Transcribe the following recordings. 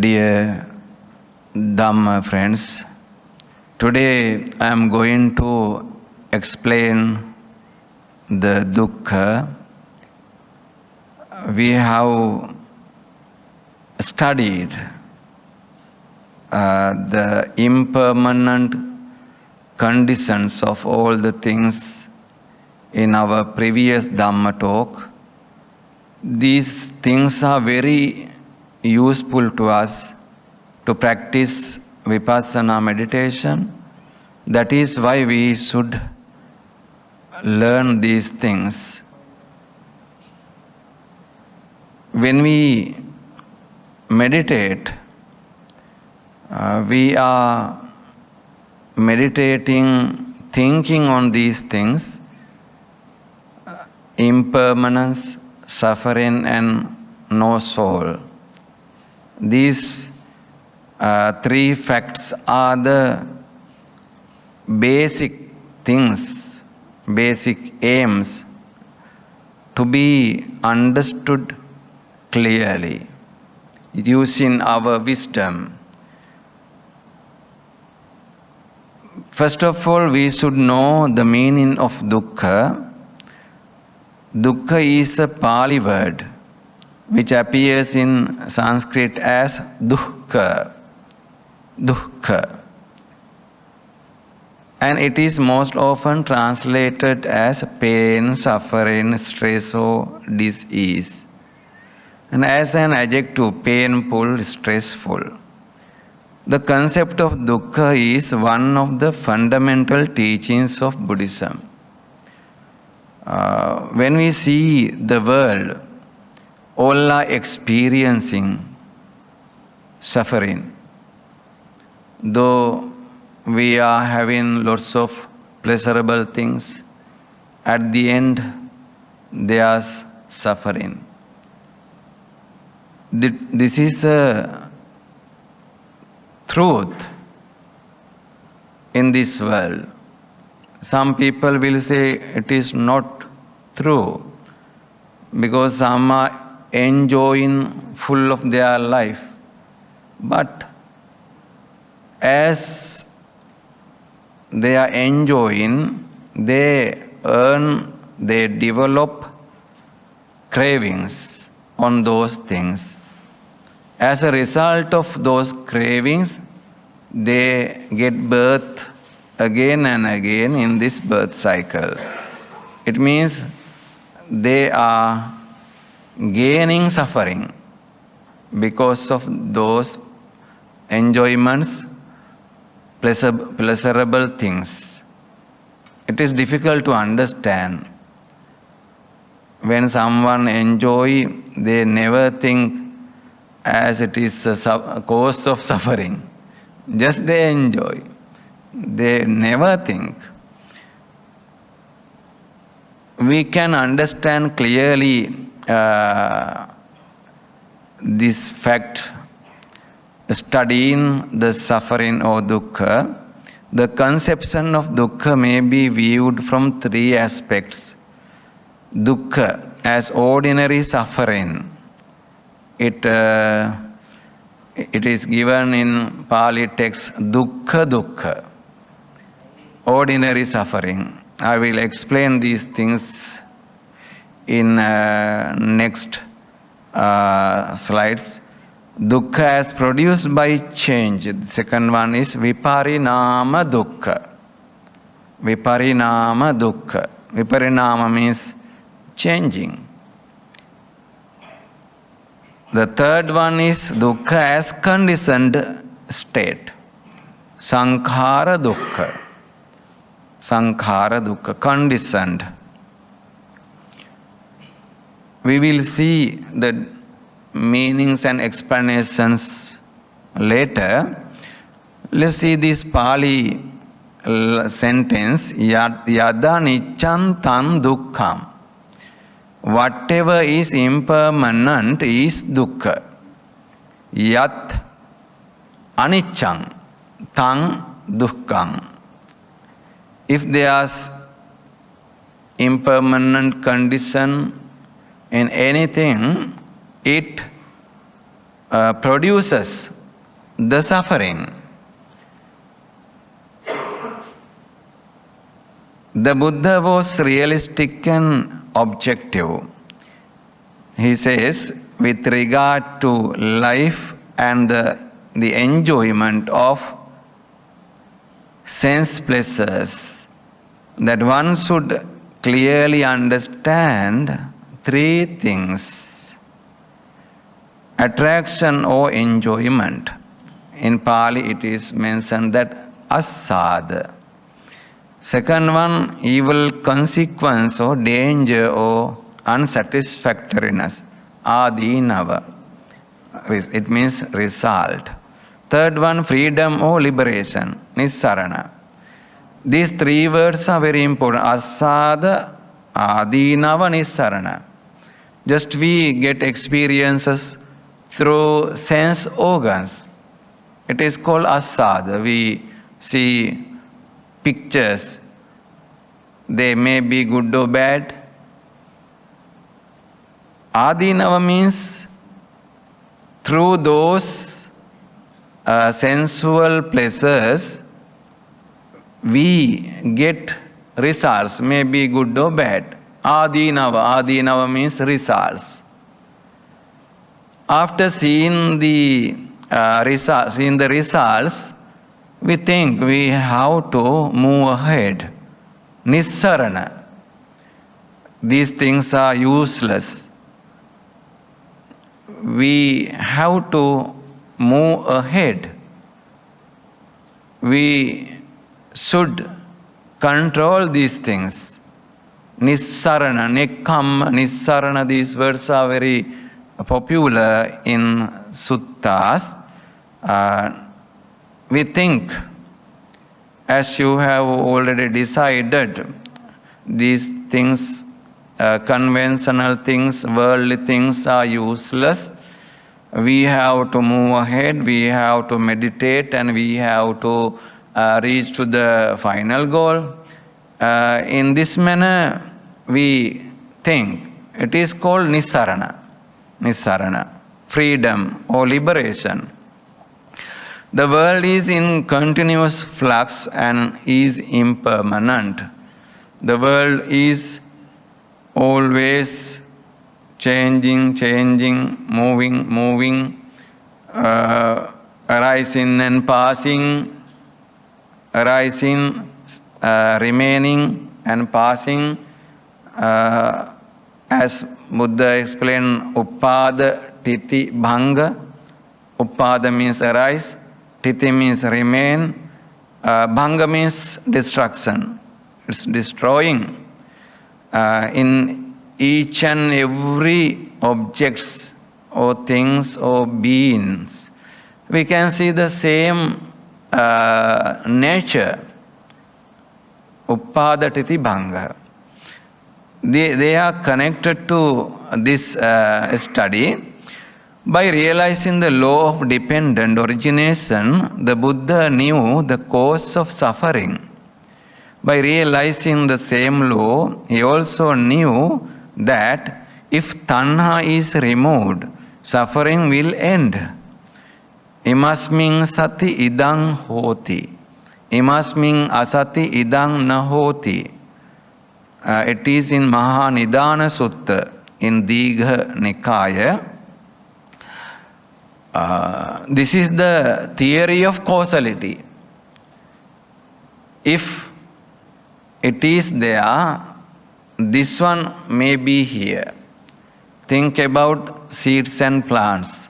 Dear Dhamma friends, today I am going to explain the Dukkha. We have studied the impermanent conditions of all the things in our previous Dhamma talk. These things are very useful to us to practice Vipassana meditation. That is why we should learn these things. When we meditate, we are meditating, thinking on these things: impermanence, suffering, and no soul. These three facts are the basic things, basic aims to be understood clearly using our wisdom. First of all, we should know the meaning of Dukkha. Dukkha is a Pali word which appears in Sanskrit as Dukkha. Dukkha. And it is most often translated as pain, suffering, stress, or disease. And as an adjective, painful, stressful. The concept of Dukkha is one of the fundamental teachings of Buddhism. When we see the world, all are experiencing suffering. Though we are having lots of pleasurable things, at the end there's suffering. This is a truth in this world. Some people will say it is not true because some are enjoying full of their life. But as they are enjoying, they develop cravings on those things. As a result of those cravings, they get birth again and again in this birth cycle. It means they are gaining suffering because of those enjoyments, pleasurable things. It is difficult to understand. When someone enjoy, they never think as it is a cause of suffering. Just they enjoy. They never think. We can understand clearly this fact studying the suffering or Dukkha. The conception of Dukkha may be viewed from three aspects. Dukkha as ordinary suffering. It is given in Pali text Dukkha Dukkha. Ordinary suffering. I will explain these things in next slides. Dukkha as produced by change. The second one is Viparinama Dukkha. Viparinama Dukkha. Viparinama means changing. The third one is Dukkha as conditioned state. Sankhara Dukkha. Sankhara Dukkha, conditioned. We will see the meanings and explanations later. Let's see this Pali sentence, Yada niccam tam dukkham. Whatever is impermanent is dukkha. Yat aniccam tam dukkham. If there's impermanent condition in anything, it produces the suffering. The Buddha was realistic and objective. He says, with regard to life and the enjoyment of sense pleasures, that one should clearly understand three things: attraction or enjoyment. In Pali it is mentioned that asada. Second one, evil consequence or danger or unsatisfactoriness, adinava. It means result. Third one, freedom or liberation, nissarana. These three words are very important: asada, adinava, nissarana. Just we get experiences through sense organs. It is called asada. We see pictures. They may be good or bad. Adinava means through those sensual pleasures, we get results, may be good or bad. Adinava means results. After seeing the results, we think we have to move ahead. Nissarana. These things are useless. We have to move ahead. We should control these things. Nissarana, Nekkhamma, Nissarana, these words are very popular in suttas. We think, as you have already decided, these things, conventional things, worldly things are useless. We have to move ahead, we have to meditate, and we have to reach to the final goal. In this manner, we think. It is called nissarana. Nissarana, freedom or liberation. The world is in continuous flux and is impermanent. The world is always changing, moving, arising and passing, arising, remaining and passing. As Buddha explained, Uppada, Titi, Bhanga. Uppada means arise, Titi means remain, Bhanga means destruction. It's destroying. In each and every objects or things or beings, we can see the same nature. Uppada, Titi, Bhanga. They are connected to this study. By realizing the law of dependent origination, the Buddha knew the cause of suffering. By realizing the same law, he also knew that if tanha is removed, suffering will end. Imasmin sati idang hoti. Imasmin asati idang nahoti. It is in Maha Nidana Sutta in Digha Nikaya. This is the theory of causality. If it is there, this one may be here. Think about seeds and plants.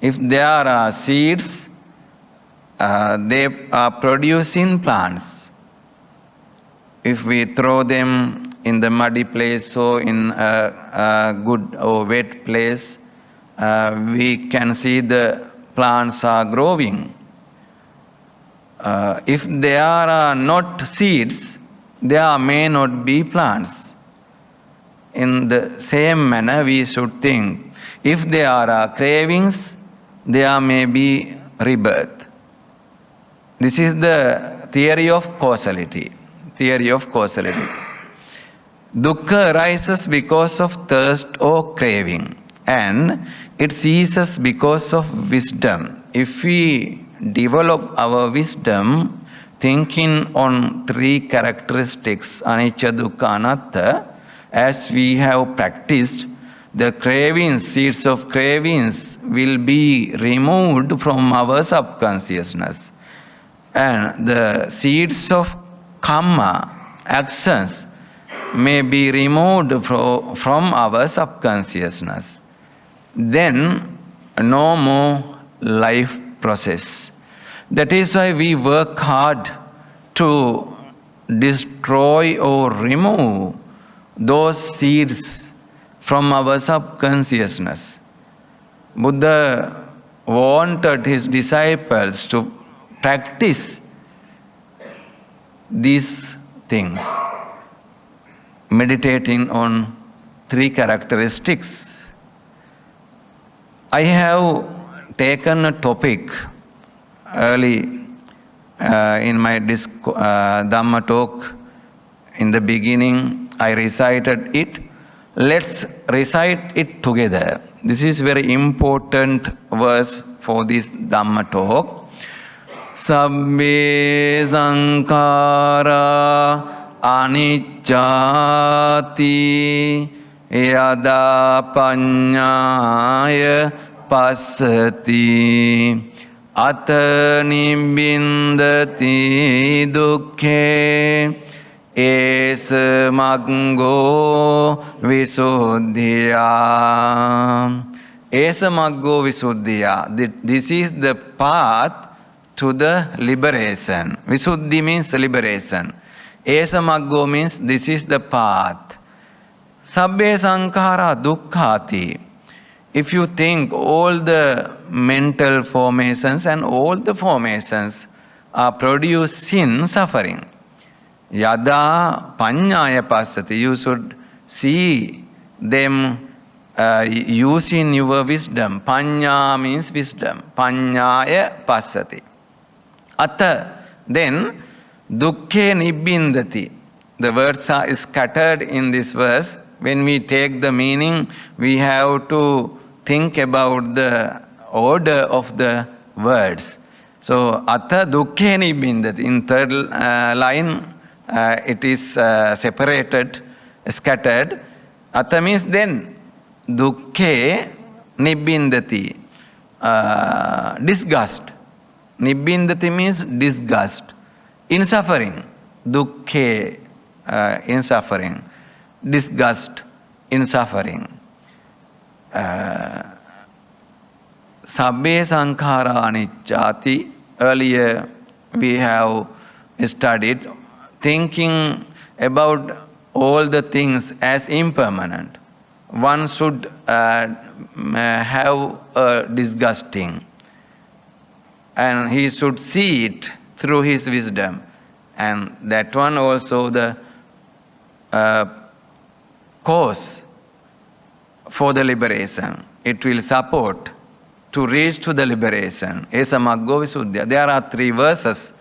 If there are seeds, they are producing plants. If we throw them in the muddy place or in a good or wet place, we can see the plants are growing. If there are not seeds, there may not be plants. In the same manner, we should think. If there are cravings, there may be rebirth. This is the theory of causality. Theory of causality. Dukkha arises because of thirst or craving. and it ceases because of wisdom. If we develop our wisdom, thinking on three characteristics, anicca, dukkha, anatta, as we have practiced, the cravings, seeds of cravings will be removed from our subconsciousness. And the seeds of karma, actions, may be removed from our subconsciousness. Then no more life process. That is why we work hard to destroy or remove those seeds from our subconsciousness. Buddha wanted his disciples to practice these things, meditating on three characteristics. I have taken a topic early in my Dhamma talk. In the beginning, I recited it. Let's recite it together. This is very important verse for this Dhamma talk. Sabbe sankhara anicchati yada paññāya passati ata nibbindati dukkhe esa maggo visuddhya. Esa maggo visuddhya. This is the path to the liberation. Visuddhi means liberation. Esa maggo means this is the path. Sabbe sankhara dukkhati. If you think all the mental formations and all the formations are producing suffering. Yada paññāya passati. You should see them using your wisdom. Paññā means wisdom. Paññāya passati. Atta, then, dukkhe nibbindati. The words are scattered in this verse. When we take the meaning, we have to think about the order of the words. So, atta dukkhe nibbindati. In third line, it is separated, scattered. Atta means then, dukkhe nibbindati. Disgust. Nibbindati means disgust. In suffering. Dukkhe, in suffering. Disgust in suffering. Sabbe sankhara anicchati. Earlier we have studied thinking about all the things as impermanent. One should have a disgusting, and he should see it through his wisdom. And that one also the cause for the liberation. It will support to reach to the liberation. Esa maggo visuddhya. There are three verses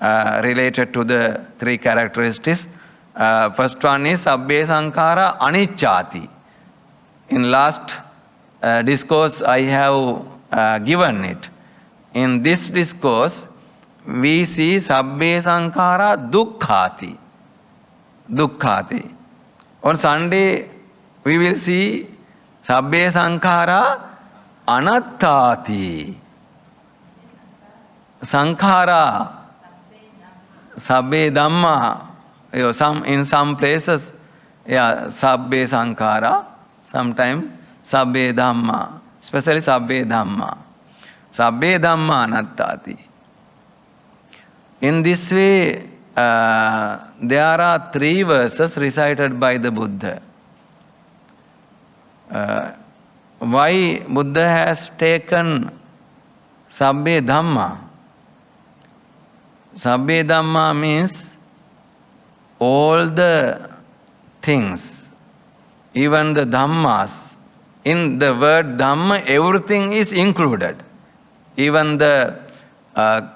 related to the three characteristics. First one is sabbe sankhara anicchati. In last discourse I have given it. In this discourse we see sabbe sankhara dukkhati. Dukkhati. On Sunday we will see sabbe sankhara anattati. Sankhara, sabbe dhamma. In some places, sabbe sankhara. Sometimes sabbe dhamma. Especially sabbe dhamma. Sabbe dhamma anattati. In this way, there are three verses recited by the Buddha. Why Buddha has taken sabbe dhamma? Sabbe dhamma means all the things, even the dhammas. In the word dhamma, everything is included. Even the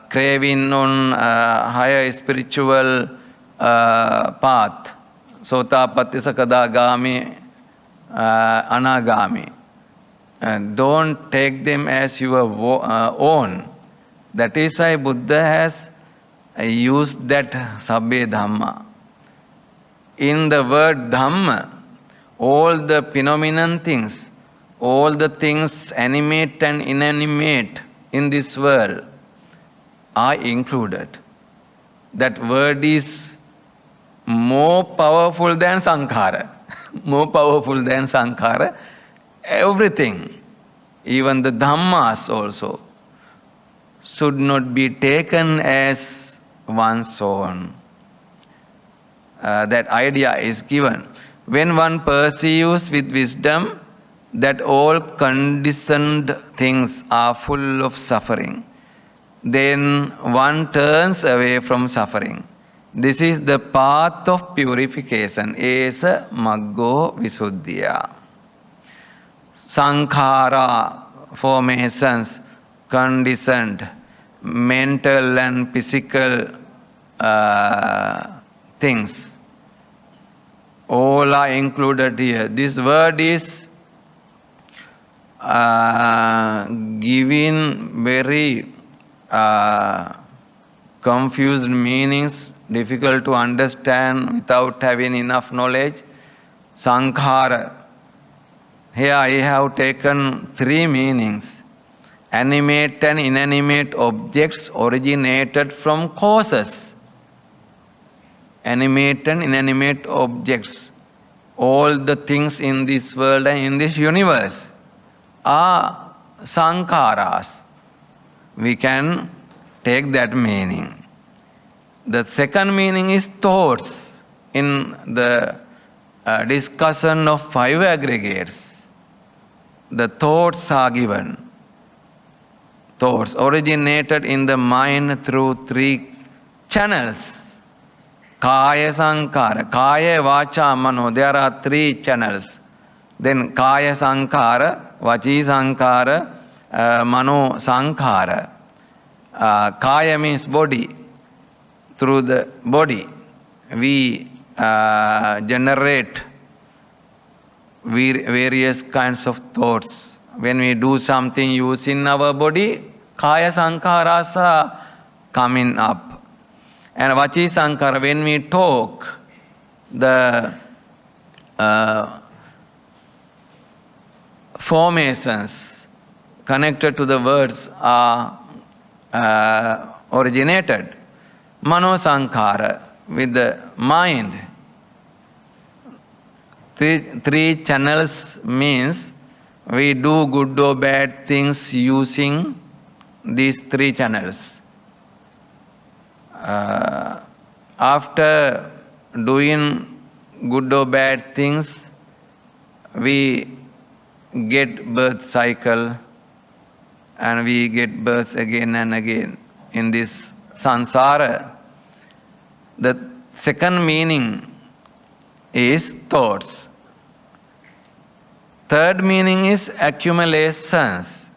craving on higher spiritual path, sotapatti, sakadagami, anagami. Don't take them as your own. That is why Buddha has used that Sabbe Dhamma. In the word Dhamma, all the phenomenon things, all the things animate and inanimate in this world are included. That word is more powerful than Sankhara. More powerful than Sankhara. Everything, even the Dhammas also, should not be taken as one's own. That idea is given. When one perceives with wisdom that all conditioned things are full of suffering, then one turns away from suffering. This is the path of purification. Esa maggo visuddhiya. Sankhara, formations, conditioned, mental and physical things, all are included here. This word is giving very confused meanings, difficult to understand without having enough knowledge. Sankhara. Here I have taken three meanings. Animate and inanimate objects originated from causes. Animate and inanimate objects. All the things in this world and in this universe are sankharas. We can take that meaning. The second meaning is thoughts. In the discussion of five aggregates, the thoughts are given. Thoughts originated in the mind through three channels. Kaya Sankhara, Kaya, Vacha, Mano, there are three channels. Then Kaya Sankhara, Vachi Sankhara, Mano Sankhara. Kaya means body. Through the body, we generate various kinds of thoughts. When we do something using our body, Kaya Sankharas are coming up. And Vachi Sankhara, when we talk, the formations connected to the words are originated. Mano Sankhara, with the mind. Three channels means we do good or bad things using these three channels. After doing good or bad things, we get birth cycle and we get births again and again in this sansara. The second meaning is thoughts. Third meaning is accumulations,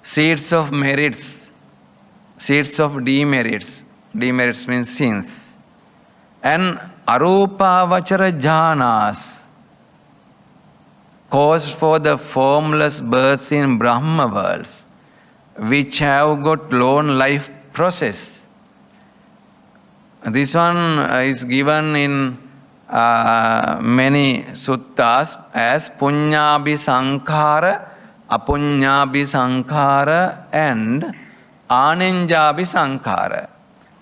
seeds of merits, seeds of demerits. Demerits means sins. And arupavachara jhanas, cause for the formless births in Brahma worlds, which have got long life process. This one is given in many suttas as punyabhi sankhara, apunyabhi sankhara and anenjabi sankhara.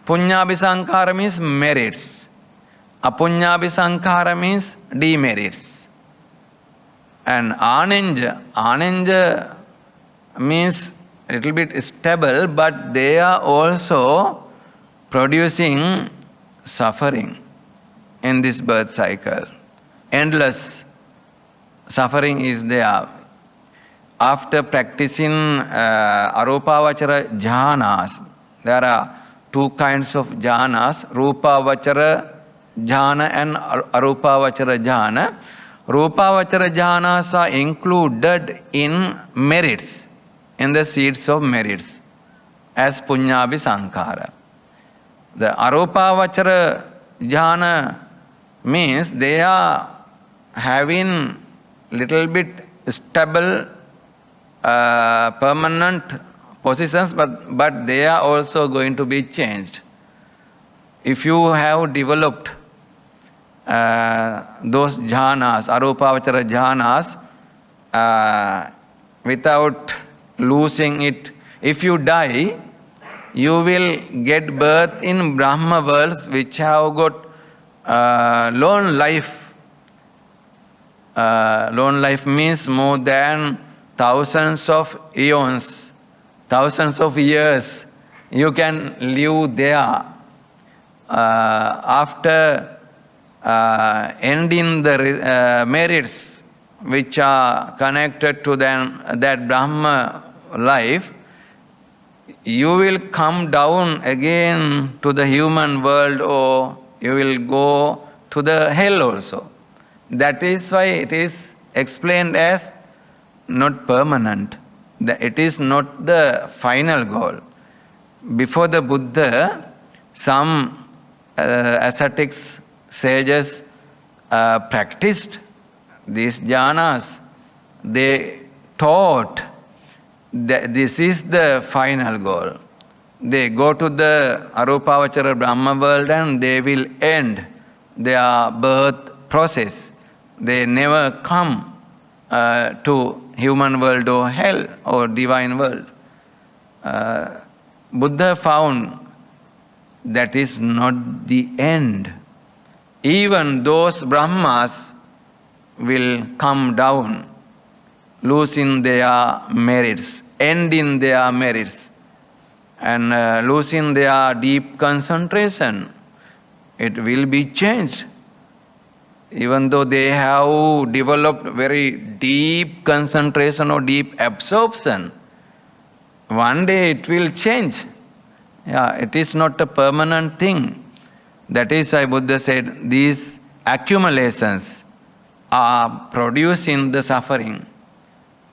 Punyabhi sankhara means merits. Apunyabhi sankhara means demerits. And anenja means a little bit stable, but they are also producing suffering in this birth cycle. Endless suffering is there. After practicing arupavachara jhanas, there are two kinds of jhanas, rupavachara jhana and arupavachara jhana. Rupavachara jhanas are included in merits, in the seeds of merits, as punyabhi sankhara. The arupavachara jhana means they are having little bit stable, permanent positions, but they are also going to be changed. If you have developed those jhanas, arupavachara jhanas, without losing it, if you die, you will get birth in Brahma worlds which have got lone life. Lone life means more than thousands of eons, thousands of years. You can live there. After ending the merits which are connected to that Brahma life, you will come down again to the human world, or you will go to the hell also. That is why it is explained as not permanent. It is not the final goal. Before the Buddha, some ascetics, sages practiced these jhanas. They taught that this is the final goal. They go to the arupavachara Brahma world and they will end their birth process. They never come to human world or hell or divine world. Buddha found that is not the end. Even those Brahmas will come down, losing their merits, ending their merits, and losing their deep concentration. It will be changed. Even though they have developed very deep concentration or deep absorption, one day it will change. Yeah, it is not a permanent thing. That is why Buddha said these accumulations are producing the suffering,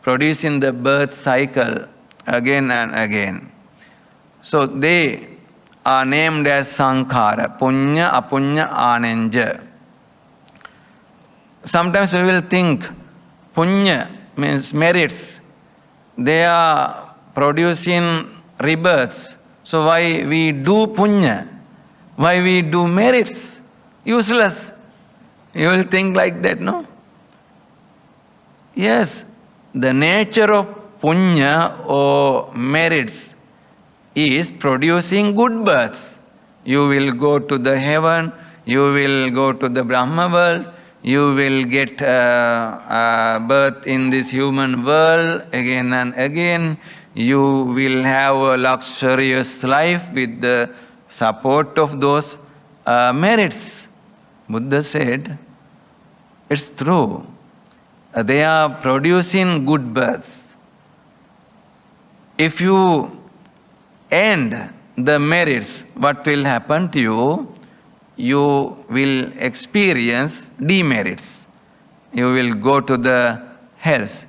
producing the birth cycle again and again. So they are named as sankhara, punya, apunya, ananja. Sometimes we will think punya means merits. They are producing rebirths. So why we do punya? Why we do merits? Useless. You will think like that, no? Yes, the nature of punya or merits is producing good births. You will go to the heaven, you will go to the Brahma world, you will get birth in this human world again and again. You will have a luxurious life with the support of those merits. Buddha said, it's true. They are producing good births. If you end the merits, what will happen to you? You will experience demerits. You will go to the hells.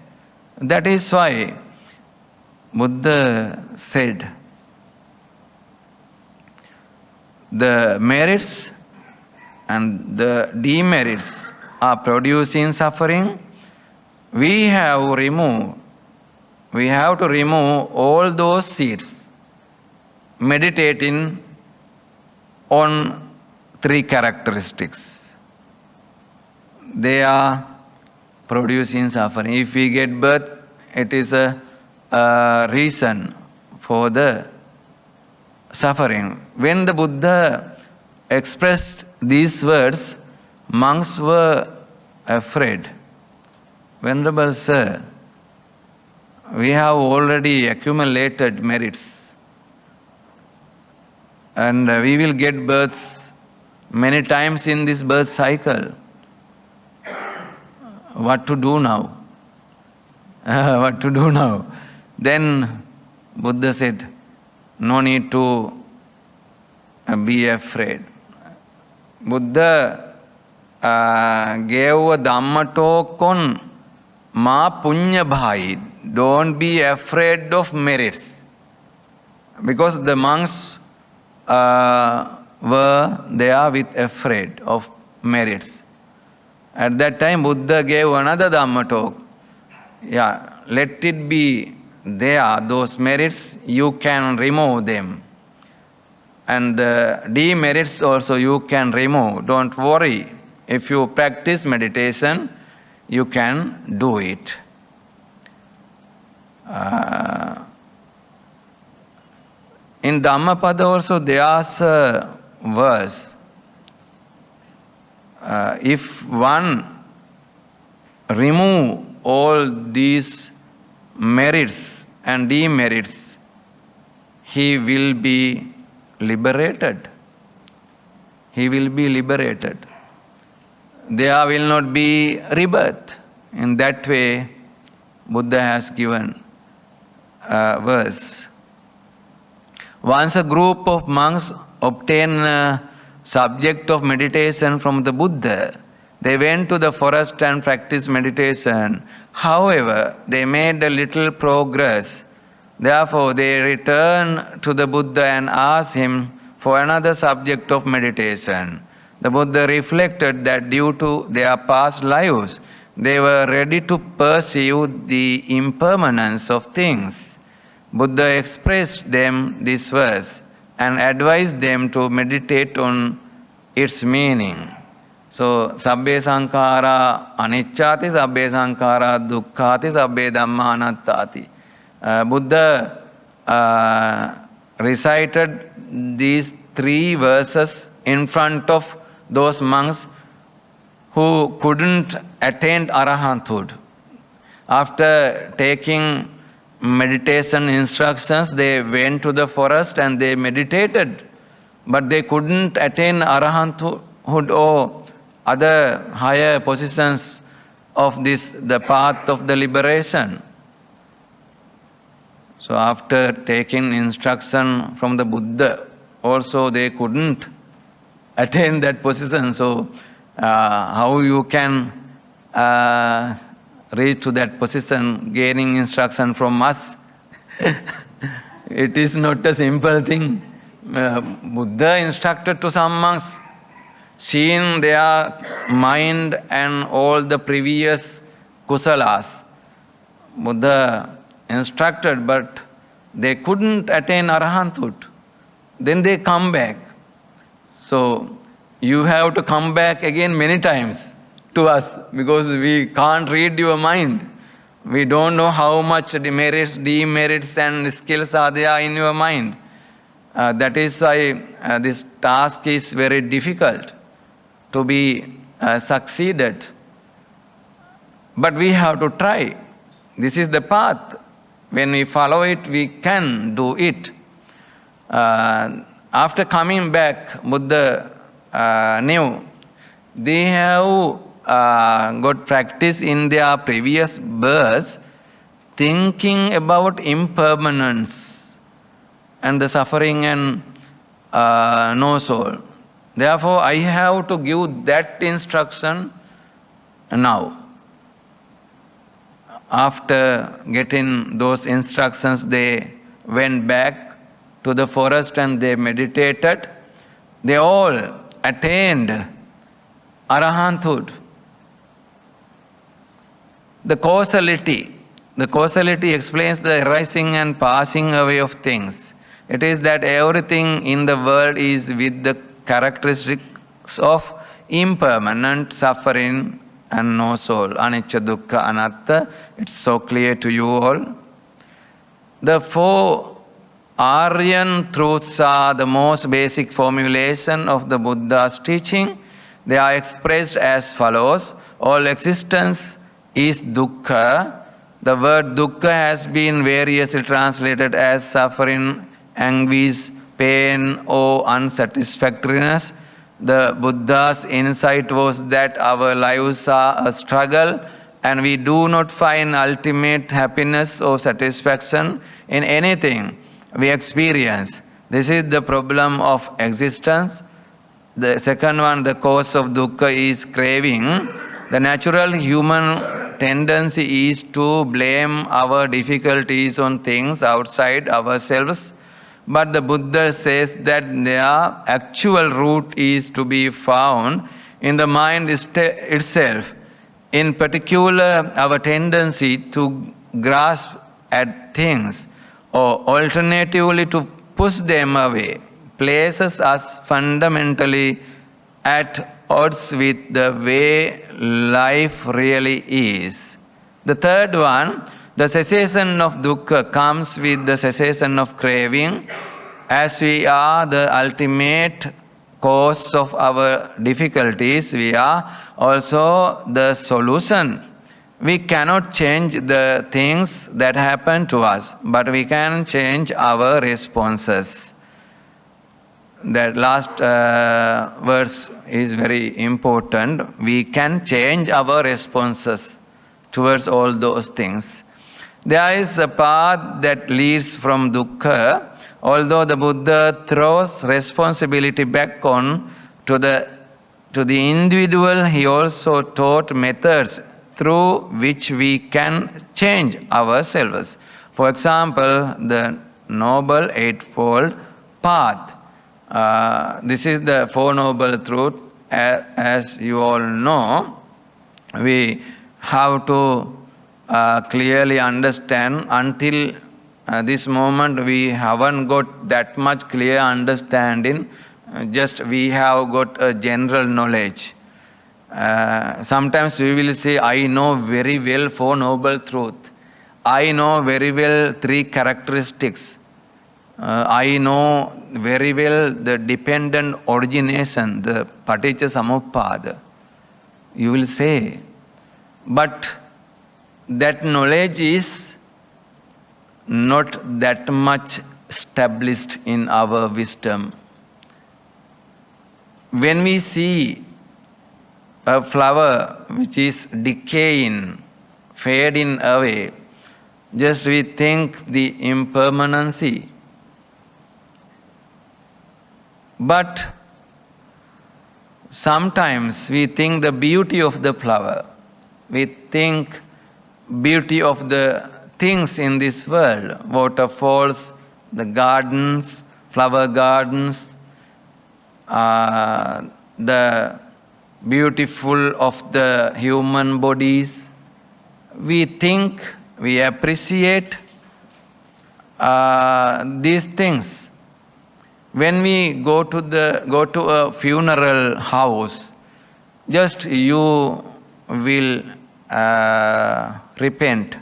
That is why Buddha said, the merits and the demerits are producing suffering. We have to remove all those seeds, meditating on three characteristics. They are producing suffering. If we get birth, it is a reason for the suffering. When the Buddha expressed these words, monks were afraid. Venerable Sir, we have already accumulated merits, and we will get births many times in this birth cycle. What to do now? What to do now? Then Buddha said, no need to be afraid. Buddha gave a Dhamma talk on Ma Punya Bhai. Don't be afraid of merits. Because the monks were there with afraid of merits. At that time, Buddha gave another Dhamma talk. let it be there, those merits, you can remove them. And the demerits also you can remove. Don't worry. If you practice meditation, you can do it. In Dhammapada also there's a verse. If one remove all these merits and demerits, he will be liberated. He will be liberated. There will not be rebirth. In that way, Buddha has given a verse. Once a group of monks obtained a subject of meditation from the Buddha, they went to the forest and practiced meditation. However, they made a little progress. Therefore, they returned to the Buddha and asked him for another subject of meditation. The Buddha reflected that due to their past lives, they were ready to perceive the impermanence of things. Buddha expressed them this verse and advised them to meditate on its meaning. So, sabbe sankhara anicchati, sabbe sankhara dukkhati, sabbe dhamma anattati. Buddha recited these three verses in front of those monks who couldn't attain arahanthood. After taking meditation instructions, they went to the forest and they meditated, but they couldn't attain arahanthood or other higher positions of this, the path of the liberation. So after taking instruction from the Buddha, also they couldn't attain that position. So how you can reach to that position, gaining instruction from us? It is not a simple thing. Buddha instructed to some monks, seeing their mind and all the previous kusalas. Buddha instructed, but they couldn't attain arahanthood. Then they come back. So you have to come back again many times to us, because we can't read your mind. We don't know how much merits, demerits and skills are there in your mind. That is why this task is very difficult to be succeeded. But we have to try. This is the path. When we follow it, we can do it. After coming back, Buddha knew they have got practice in their previous births thinking about impermanence and the suffering and no soul. Therefore, I have to give that instruction now. After getting those instructions, they went back to the forest and they meditated. They all attained arahanthood. The causality explains the arising and passing away of things. It is that everything in the world is with the characteristics of impermanent suffering and no soul. Anicca, dukkha, anatta. It's so clear to you all. The four Aryan truths are the most basic formulation of the Buddha's teaching. They are expressed as follows. All existence is dukkha. The word dukkha has been variously translated as suffering, anguish, pain, or unsatisfactoriness. The Buddha's insight was that our lives are a struggle and we do not find ultimate happiness or satisfaction in anything we experience. This is the problem of existence. The second one, the cause of dukkha, is craving. The natural human tendency is to blame our difficulties on things outside ourselves. But the Buddha says that their actual root is to be found in the mind itself. In particular, our tendency to grasp at things or alternatively to push them away places us fundamentally at odds with the way life really is. The third one, the cessation of dukkha comes with the cessation of craving, as we are the ultimate cause of our difficulties, we are also the solution. We cannot change the things that happen to us, but we can change our responses. That last verse is very important. We can change our responses towards all those things. There is a path that leads from dukkha. Although the Buddha throws responsibility back on to the individual, he also taught methods through which we can change ourselves. For example, the Noble Eightfold Path. This is the Four Noble Truths. As you all know, we have to clearly understand. Until this moment we haven't got that much clear understanding, just we have got a general knowledge. Sometimes we will say, I know very well Four Noble Truths. I know very well three characteristics. I know very well the dependent origination, the Paticca Samuppada. You will say, but that knowledge is not that much established in our wisdom. When we see a flower which is decaying, fading away, just we think the impermanency. But sometimes we think the beauty of the flower. We think beauty of the things in this world, waterfalls, the gardens, flower gardens, the beautiful of the human bodies. We think, we appreciate these things. When we go to a funeral house, just you will repent.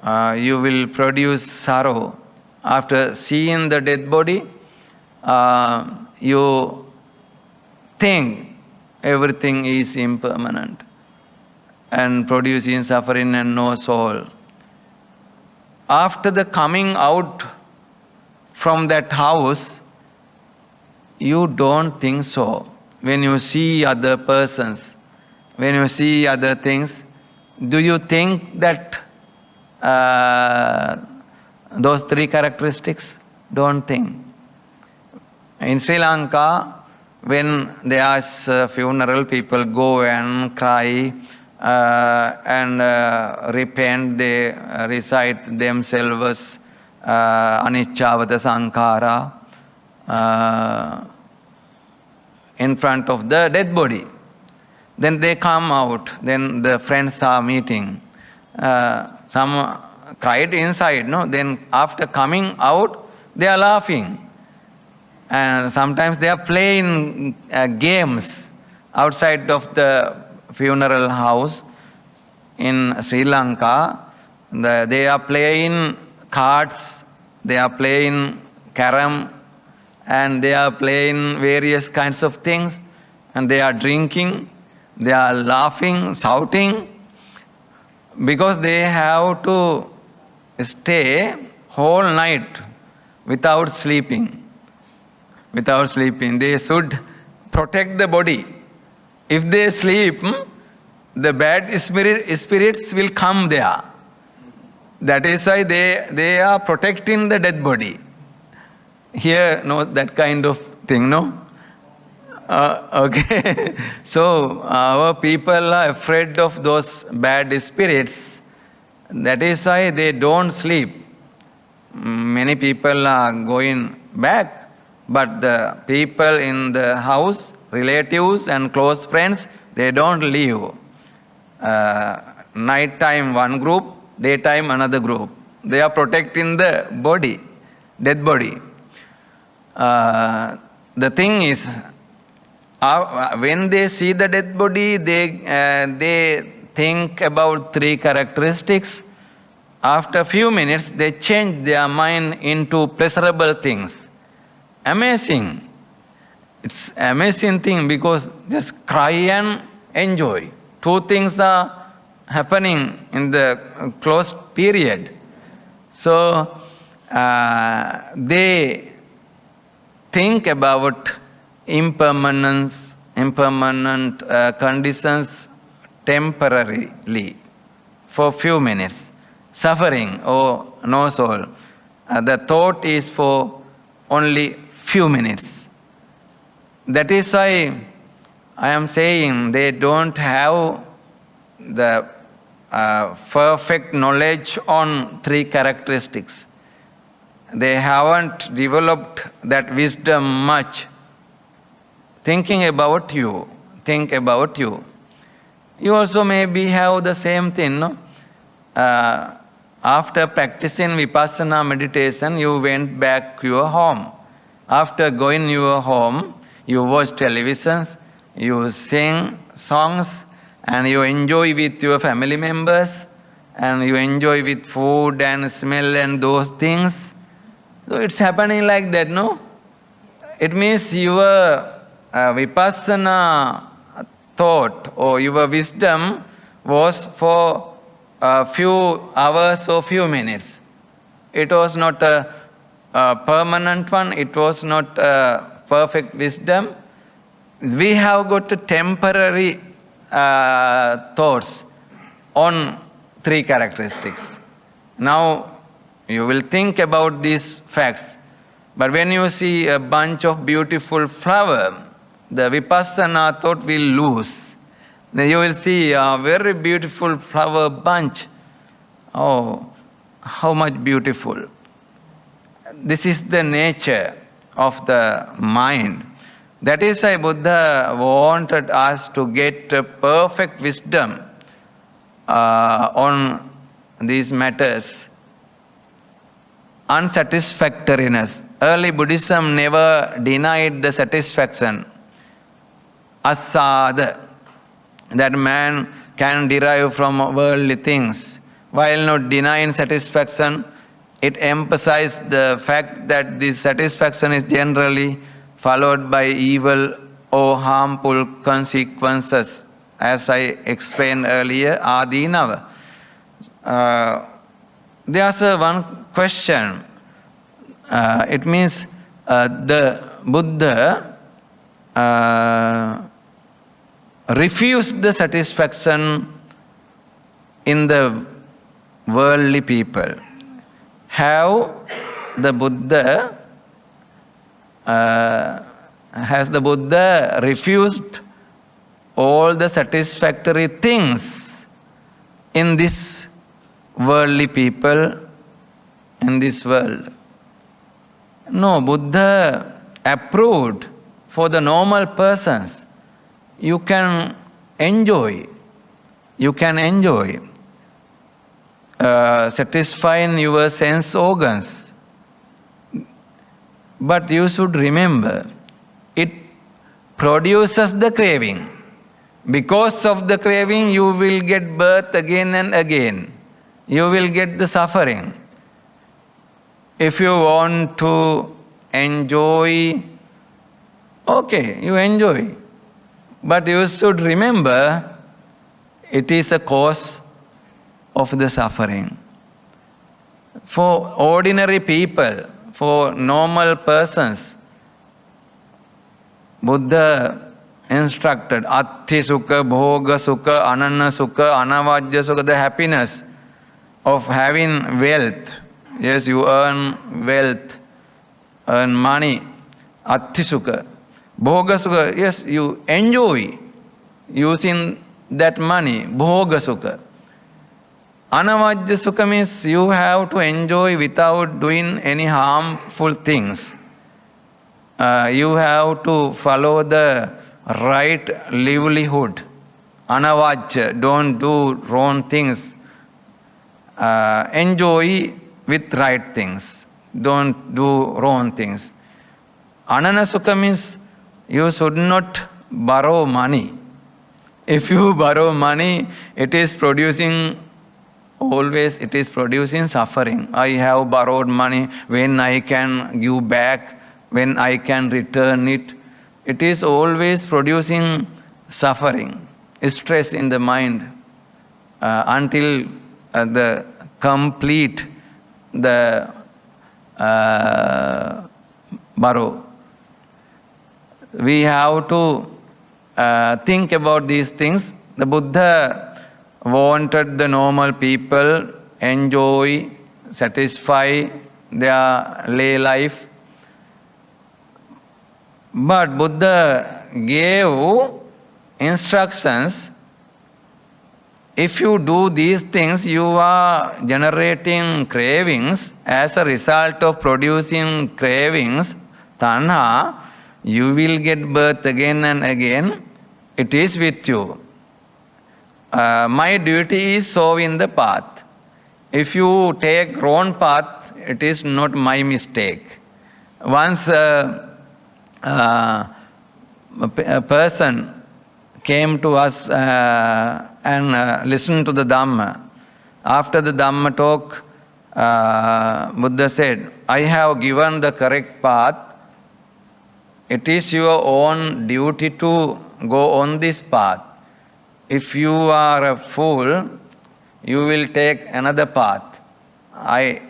You will produce sorrow. After seeing the dead body, you think everything is impermanent and producing suffering and no soul. After the coming out from that house, you don't think so. When you see other persons, when you see other things, do you think that those three characteristics? Don't think. In Sri Lanka, when there is a funeral, people go and cry and repent. They recite themselves Anicca Sankhara in front of the dead body. Then they come out. Then the friends are meeting. Some cried inside, no? Then after coming out, they are laughing. And sometimes they are playing games outside of the funeral house. In Sri Lanka, they are playing cards, they are playing carom, and they are playing various kinds of things, and they are drinking, they are laughing, shouting, because they have to stay whole night without sleeping. Without sleeping. They should protect the body. If they sleep, the bad spirits will come there. That is why they are protecting the dead body. Here, no, that kind of thing, no? Okay. So, our people are afraid of those bad spirits. That is why they don't sleep. Many people are going back, but the people in the house, relatives and close friends, they don't leave. Night time one group, daytime another group. They are protecting the body, dead body. The thing is, when they see the dead body, they think about three characteristics. After a few minutes, they change their mind into pleasurable things. Amazing. It's amazing thing because just cry and enjoy. Two things are happening in the closed period. So they think about impermanent conditions temporarily for few minutes. Suffering, oh no soul. The thought is for only few minutes. That is why I am saying they don't have the perfect knowledge on three characteristics. They haven't developed that wisdom much. Thinking about you, think about you. You also maybe have the same thing, no? After practicing vipassana meditation, you went back to your home. After going to your home, you watch televisions, you sing songs, and you enjoy with your family members, and you enjoy with food and smell and those things. So it's happening like that, no? It means your vipassana thought or your wisdom was for a few hours or few minutes. It was not a permanent one. It was not a perfect wisdom. We have got a temporary thoughts on three characteristics. Now you will think about these facts. But when you see a bunch of beautiful flower, the vipassana thought will lose. Then you will see a very beautiful flower bunch. Oh, how much beautiful. This is the nature of the mind. That is why Buddha wanted us to get a perfect wisdom on these matters. Unsatisfactoriness. Early Buddhism never denied the satisfaction. Asada, that man can derive from worldly things. While not denying satisfaction, it emphasized the fact that this satisfaction is generally followed by evil or harmful consequences. As I explained earlier, adinava. There's one question. It means the Buddha refused the satisfaction in the worldly people. How the Buddha has the Buddha refused all the satisfactory things in this worldly people, in this world? No, Buddha approved for the normal persons. You can enjoy. You can enjoy satisfying your sense organs. But you should remember, it produces the craving. Because of the craving, you will get birth again and again. You will get the suffering. If you want to enjoy, okay, you enjoy. But you should remember, it is a cause of the suffering. For ordinary people, for normal persons, Buddha instructed Atti Sukha, Bhoga Sukha, Anana Sukha, Anavajya Sukha, the happiness of having wealth. Yes, you earn wealth, earn money. Atti Sukha. Bhoga Sukha, yes, you enjoy using that money. Bhoga Sukha. Anavajya Sukha means you have to enjoy without doing any harmful things. You have to follow the right livelihood. Anavach, don't do wrong things. Enjoy with right things. Don't do wrong things. Ananasukha means you should not borrow money. If you borrow money, it is producing suffering. I have borrowed money, when I can give back, when I can return it. It is always producing suffering, stress in the mind until the complete the borrow. We have to think about these things. The Buddha wanted the normal people enjoy, satisfy their lay life. But Buddha gave instructions. If you do these things, you are generating cravings. As a result of producing cravings, tanha, you will get birth again and again. It is with you. My duty is showing the path. If you take wrong path, it is not my mistake. Once a person came to us and listened to the Dhamma. After the Dhamma talk, Buddha said, I have given the correct path. It is your own duty to go on this path. If you are a fool, you will take another path. I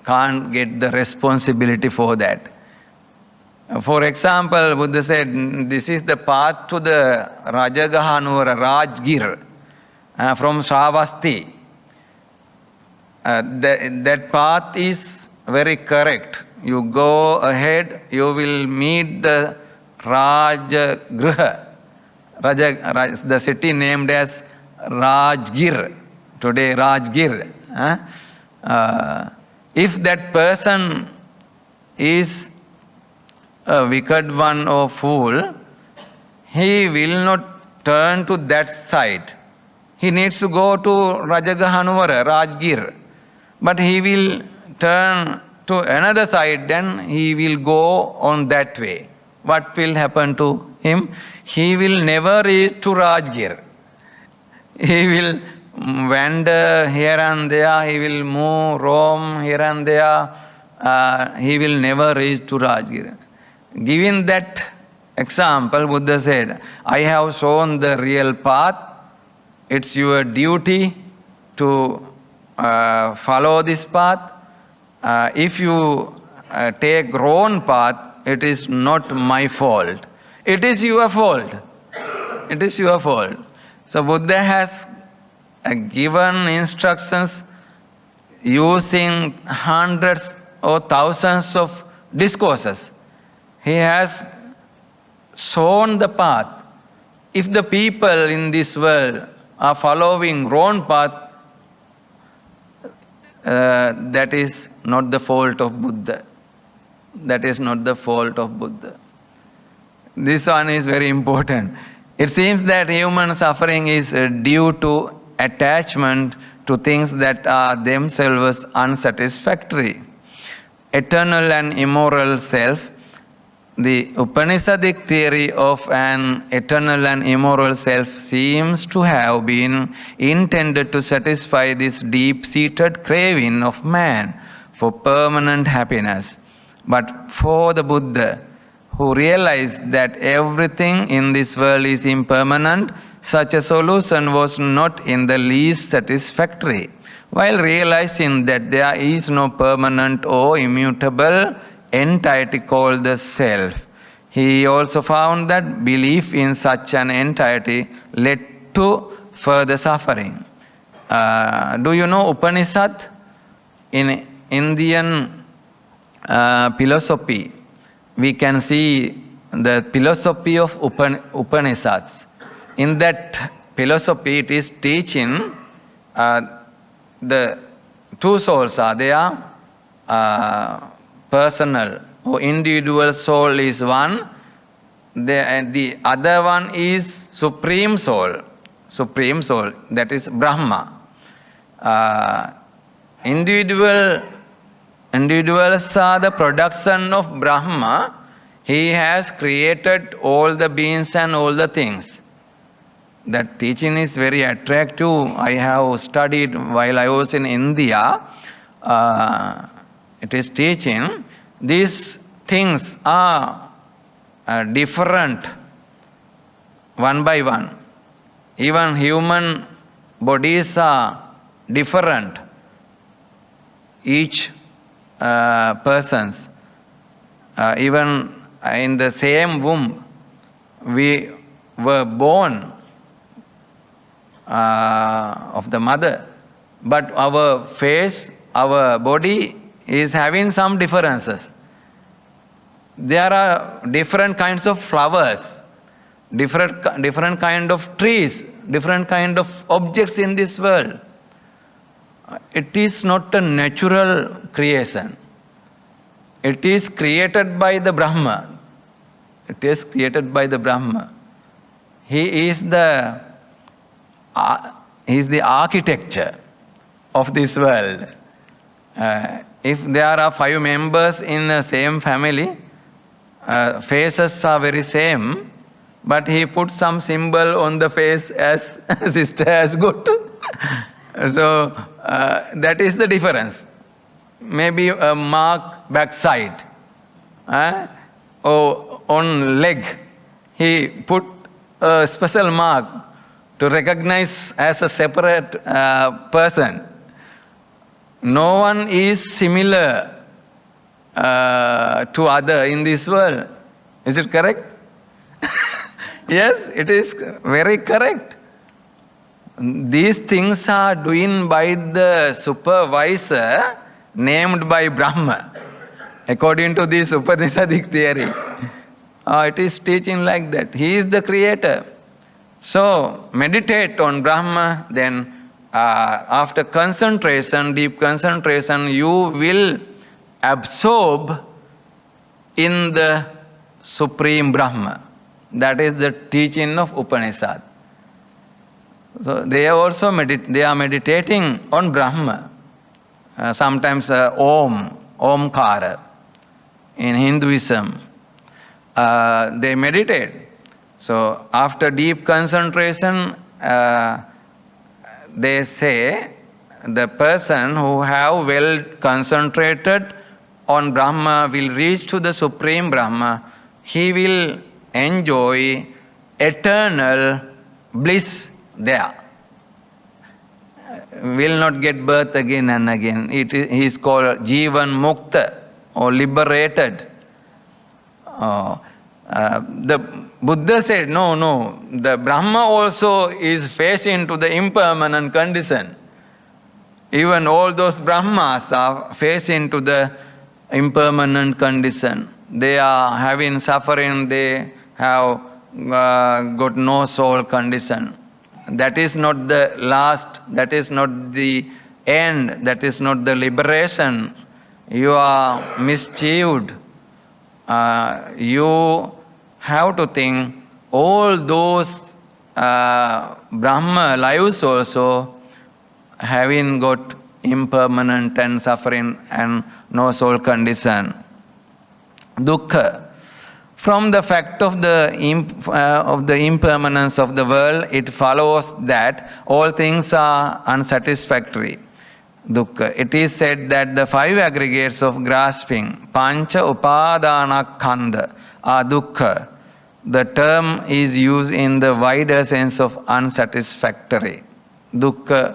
can't get the responsibility for that. For example, Buddha said, this is the path to the Rajagahanuvara, Rajgir, from Sravasti. That path is very correct. You go ahead, you will meet the Rajgriha, the city named as Rajgir, today Rajgir. If that person is a wicked one or fool, he will not turn to that side. He needs to go to Rajagahanuvara, Rajgir. But he will turn to another side, then he will go on that way. What will happen to him? He will never reach to Rajgir. He will wander here and there, he will move, roam here and there. He will never reach to Rajgir. Given that example, Buddha said, I have shown the real path. It's your duty to follow this path. If you take wrong path, it is not my fault. It is your fault. It is your fault. So Buddha has given instructions using hundreds or thousands of discourses. He has shown the path. If the people in this world are following wrong path, that is not the fault of Buddha. That is not the fault of Buddha. This one is very important. It seems that human suffering is due to attachment to things that are themselves unsatisfactory. Eternal and immoral self. The Upanishadic theory of an eternal and immoral self seems to have been intended to satisfy this deep-seated craving of man for permanent happiness. But for the Buddha, who realized that everything in this world is impermanent, such a solution was not in the least satisfactory. While realizing that there is no permanent or immutable entity called the self, he also found that belief in such an entity led to further suffering. Do you know Upanishad? In Indian philosophy, we can see the philosophy of Upanishads. In that philosophy, it is teaching the two souls are there. Personal or individual soul is one. The other one is supreme soul. Supreme Soul, that is Brahma. Individuals are the production of Brahma. He has created all the beings and all the things. That teaching is very attractive. I have studied while I was in India. It is teaching. These things are different one by one. Even human bodies are different. Each person's. Even in the same womb, we were born of the mother, but our face, our body is having some differences. There are different kinds of flowers, different kind of trees, different kind of objects in this world. It is not a natural creation. It is created by the Brahma. It is created by the Brahma. He is the architecture of this world. If there are 5 members in the same family, faces are very same, but he put some symbol on the face as sister has got. So that is the difference. Maybe a mark backside, or on leg, he put a special mark to recognize as a separate person. No one is similar to other in this world. Is it correct? Yes, it is very correct. These things are doing by the supervisor named by Brahma, according to this Upanishadic theory. It is teaching like that. He is the creator. So, meditate on Brahma, then after concentration, deep concentration, you will absorb in the Supreme Brahma. That is the teaching of Upanishad. So, they are also meditating on Brahma. Sometimes Omkara in Hinduism. They meditate. So after deep concentration, they say the person who have well concentrated on Brahma will reach to the Supreme Brahma. He will enjoy eternal bliss there. Will not get birth again and again. He is called Jivan Mukta, or liberated. The Buddha said, no, the Brahma also is facing to the impermanent condition. Even all those Brahmas are facing to the impermanent condition. They are having suffering, they have got no soul condition. That is not the last, that is not the end, that is not the liberation. You are mischieved. You have to think all those Brahma lives also having got impermanent and suffering and no soul condition. Dukkha. From the fact of the impermanence of the world, it follows that all things are unsatisfactory. Dukkha. It is said that the 5 aggregates of grasping, pancha upadana khanda, are dukkha. The term is used in the wider sense of unsatisfactory. Dukkha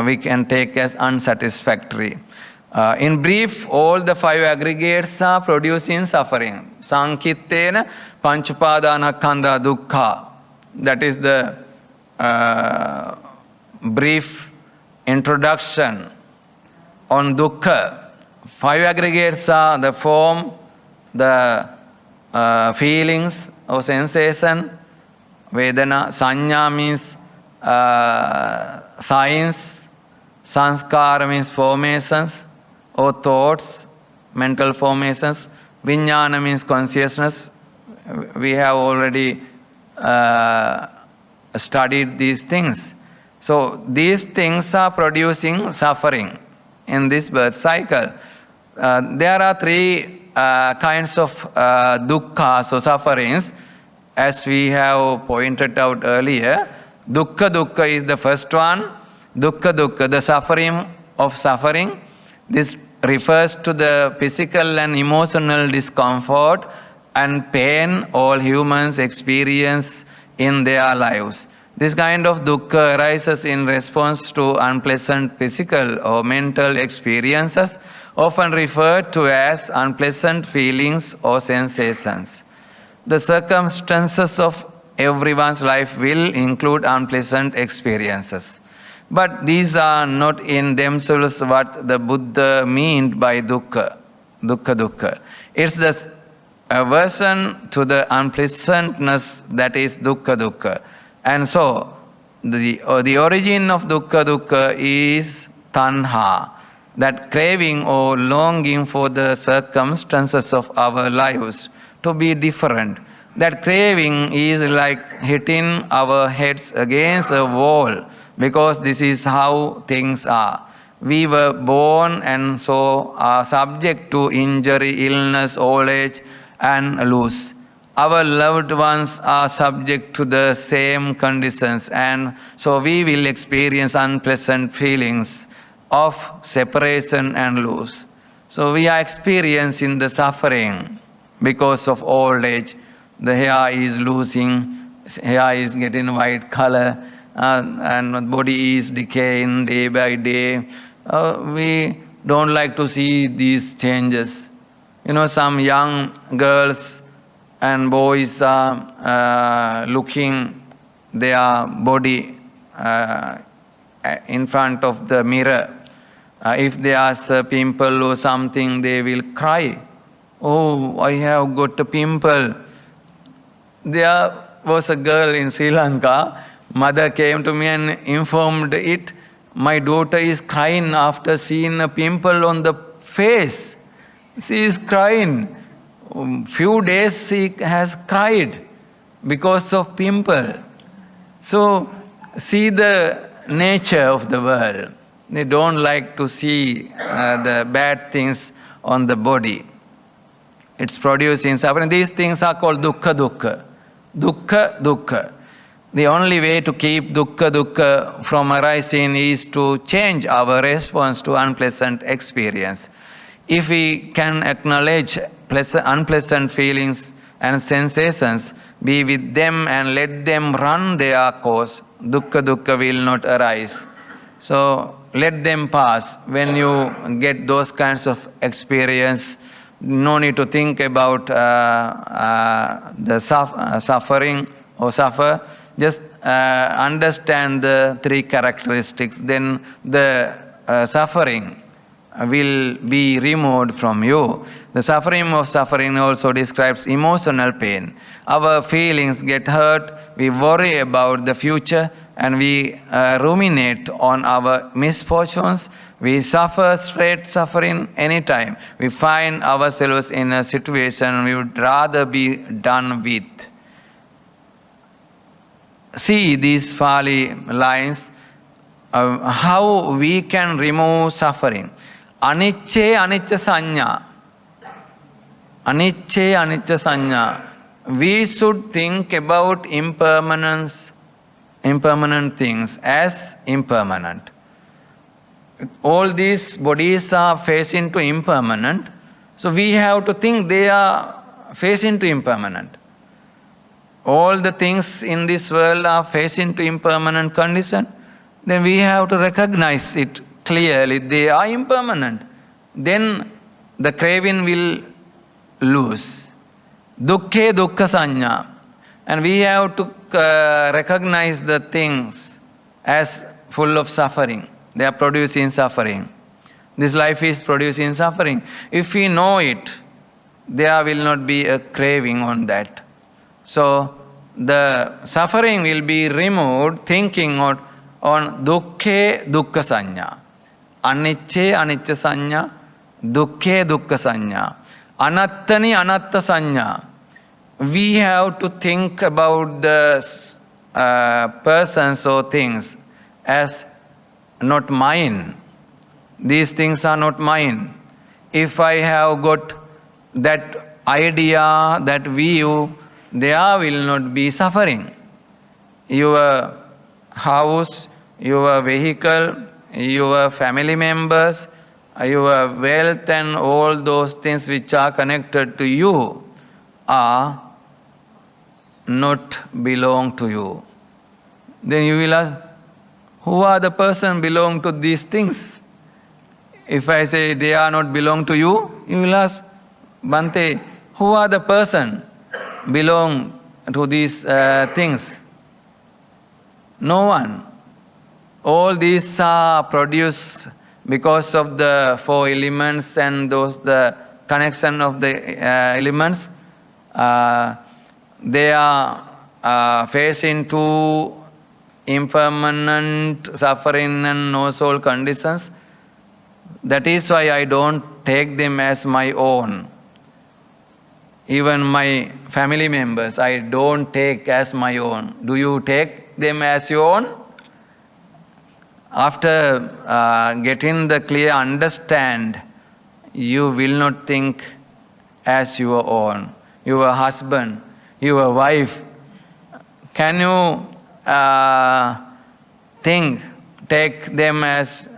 we can take as unsatisfactory. In brief, all the 5 aggregates are producing suffering. Sankittena panchupadana khanda dukkha. That is the brief introduction on dukkha. 5 aggregates are the form, the feelings or sensation. Vedana, sanya means signs, sanskara means formations or thoughts, mental formations. Vijnana means consciousness. We have already studied these things. So these things are producing suffering in this birth cycle. There are three kinds of dukkha, so sufferings, as we have pointed out earlier. Dukkha is the first one. Dukkha, the suffering of suffering. This refers to the physical and emotional discomfort and pain all humans experience in their lives. This kind of dukkha arises in response to unpleasant physical or mental experiences, often referred to as unpleasant feelings or sensations. The circumstances of everyone's life will include unpleasant experiences. But these are not in themselves what the Buddha meant by dukkha. It's the aversion to the unpleasantness that is dukkha. And so, the origin of dukkha is tanha, that craving or longing for the circumstances of our lives to be different. That craving is like hitting our heads against a wall, because this is how things are. We were born and so are subject to injury, illness, old age, and loss. Our loved ones are subject to the same conditions, and so we will experience unpleasant feelings of separation and loss. So we are experiencing the suffering because of old age. The hair is losing, hair is getting white color, and body is decaying day by day. We don't like to see these changes. Some young girls and boys are looking their body in front of the mirror. If there's a pimple or something, they will cry. Oh, I have got a pimple. There was a girl in Sri Lanka. Mother came to me and informed it. My daughter is crying after seeing a pimple on the face. She is crying. Few days she has cried because of pimple. So see the nature of the world. They don't like to see the bad things on the body. It's producing suffering. These things are called dukkha. Dukkha. The only way to keep dukkha from arising is to change our response to unpleasant experience. If we can acknowledge unpleasant feelings and sensations, be with them and let them run their course, dukkha will not arise. So let them pass. When you get those kinds of experience, no need to think about the suffering or suffer. Just understand the three characteristics. Then the suffering will be removed from you. The suffering also describes emotional pain. Our feelings get hurt, we worry about the future, and we ruminate on our misfortunes. We suffer straight suffering anytime. We find ourselves in a situation we would rather be done with. See these Pali lines, how we can remove suffering. Anicce anicca sanya. Anicce anicca sanya. We should think about impermanent things as impermanent. All these bodies are facing to impermanent, so we have to think they are facing to impermanent. All the things in this world are facing to impermanent condition. Then we have to recognize it clearly. They are impermanent. Then the craving will lose. Dukkhe dukkha sanya. And we have to recognize the things as full of suffering. They are producing suffering. This life is producing suffering. If we know it, there will not be a craving on that. So the suffering will be removed thinking on dukkhe dukkha sanya. Anicce anicca sanya. Dukkhe dukkha sanya. Anattani anatta sanya. We have to think about the persons or things as not mine. These things are not mine. If I have got that idea, that view, there will not be suffering. Your house, your vehicle, your family members, your wealth and all those things which are connected to you are not belong to you. Then you will ask, who are the person belong to these things? If I say they are not belong to you, you will ask, Bhante, who are the person belong to these things? No one. All these are produced because of the four elements and the connection of the elements. They are facing two impermanent suffering and no soul conditions. That is why I don't take them as my own. Even my family members, I don't take as my own. Do you take them as your own? After getting the clear understand, you will not think as your own. Your husband, your wife, can you take them as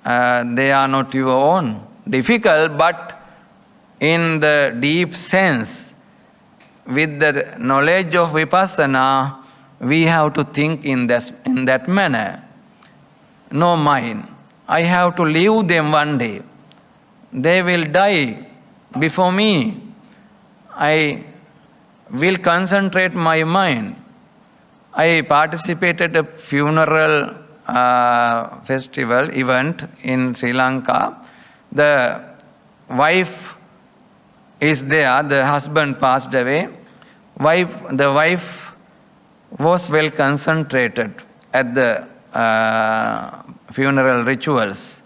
they are not your own? Difficult, but in the deep sense, with the knowledge of Vipassana, we have to think in that manner. No mine. I have to leave them one day. They will die before me. I will concentrate my mind. I participated in a funeral festival event in Sri Lanka. The wife is there, the husband passed away. The wife was well concentrated at the funeral rituals.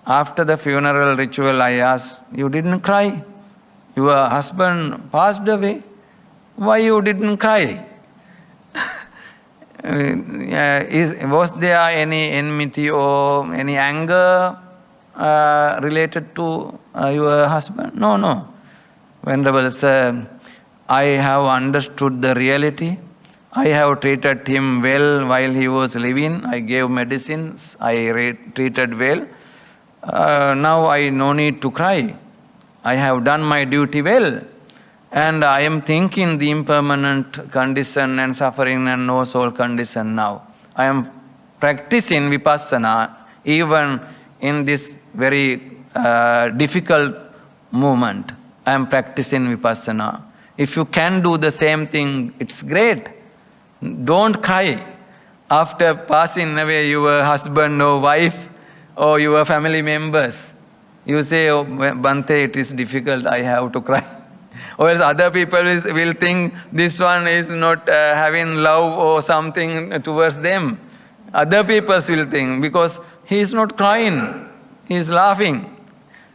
After the funeral ritual, I asked, you didn't cry? Your husband passed away. Why you didn't cry? Was there any enmity or any anger related to your husband? No. Venerable Sir, I have understood the reality. I have treated him well while he was living. I gave medicines. I treated well. Now I no need to cry. I have done my duty well. And I am thinking the impermanent condition and suffering and no soul condition now. I am practicing Vipassana even in this very difficult moment. I am practicing Vipassana. If you can do the same thing, it's great. Don't cry after passing away your husband or wife or your family members. You say, oh, Bhante, it is difficult, I have to cry. Or else other people will think this one is not having love or something towards them. Other people will think because he is not crying, he is laughing.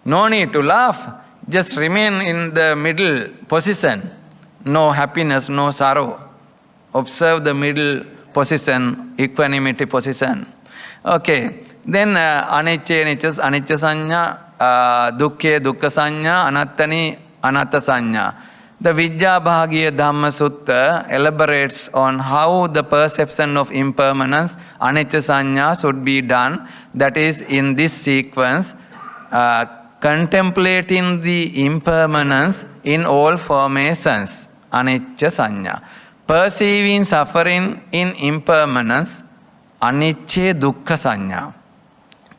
No need to laugh. Just remain in the middle position. No happiness, no sorrow. Observe the middle position, equanimity position. Okay. Then anicca anicca sanya, dukkha dukkha sanya, anattani anatta sanya. The Vidyabhagiya Dhamma Sutta elaborates on how the perception of impermanence, anicca sanya, should be done. That is, in this sequence, contemplating the impermanence in all formations, anicca sanya. Perceiving suffering in impermanence, anicca dukkha sanya.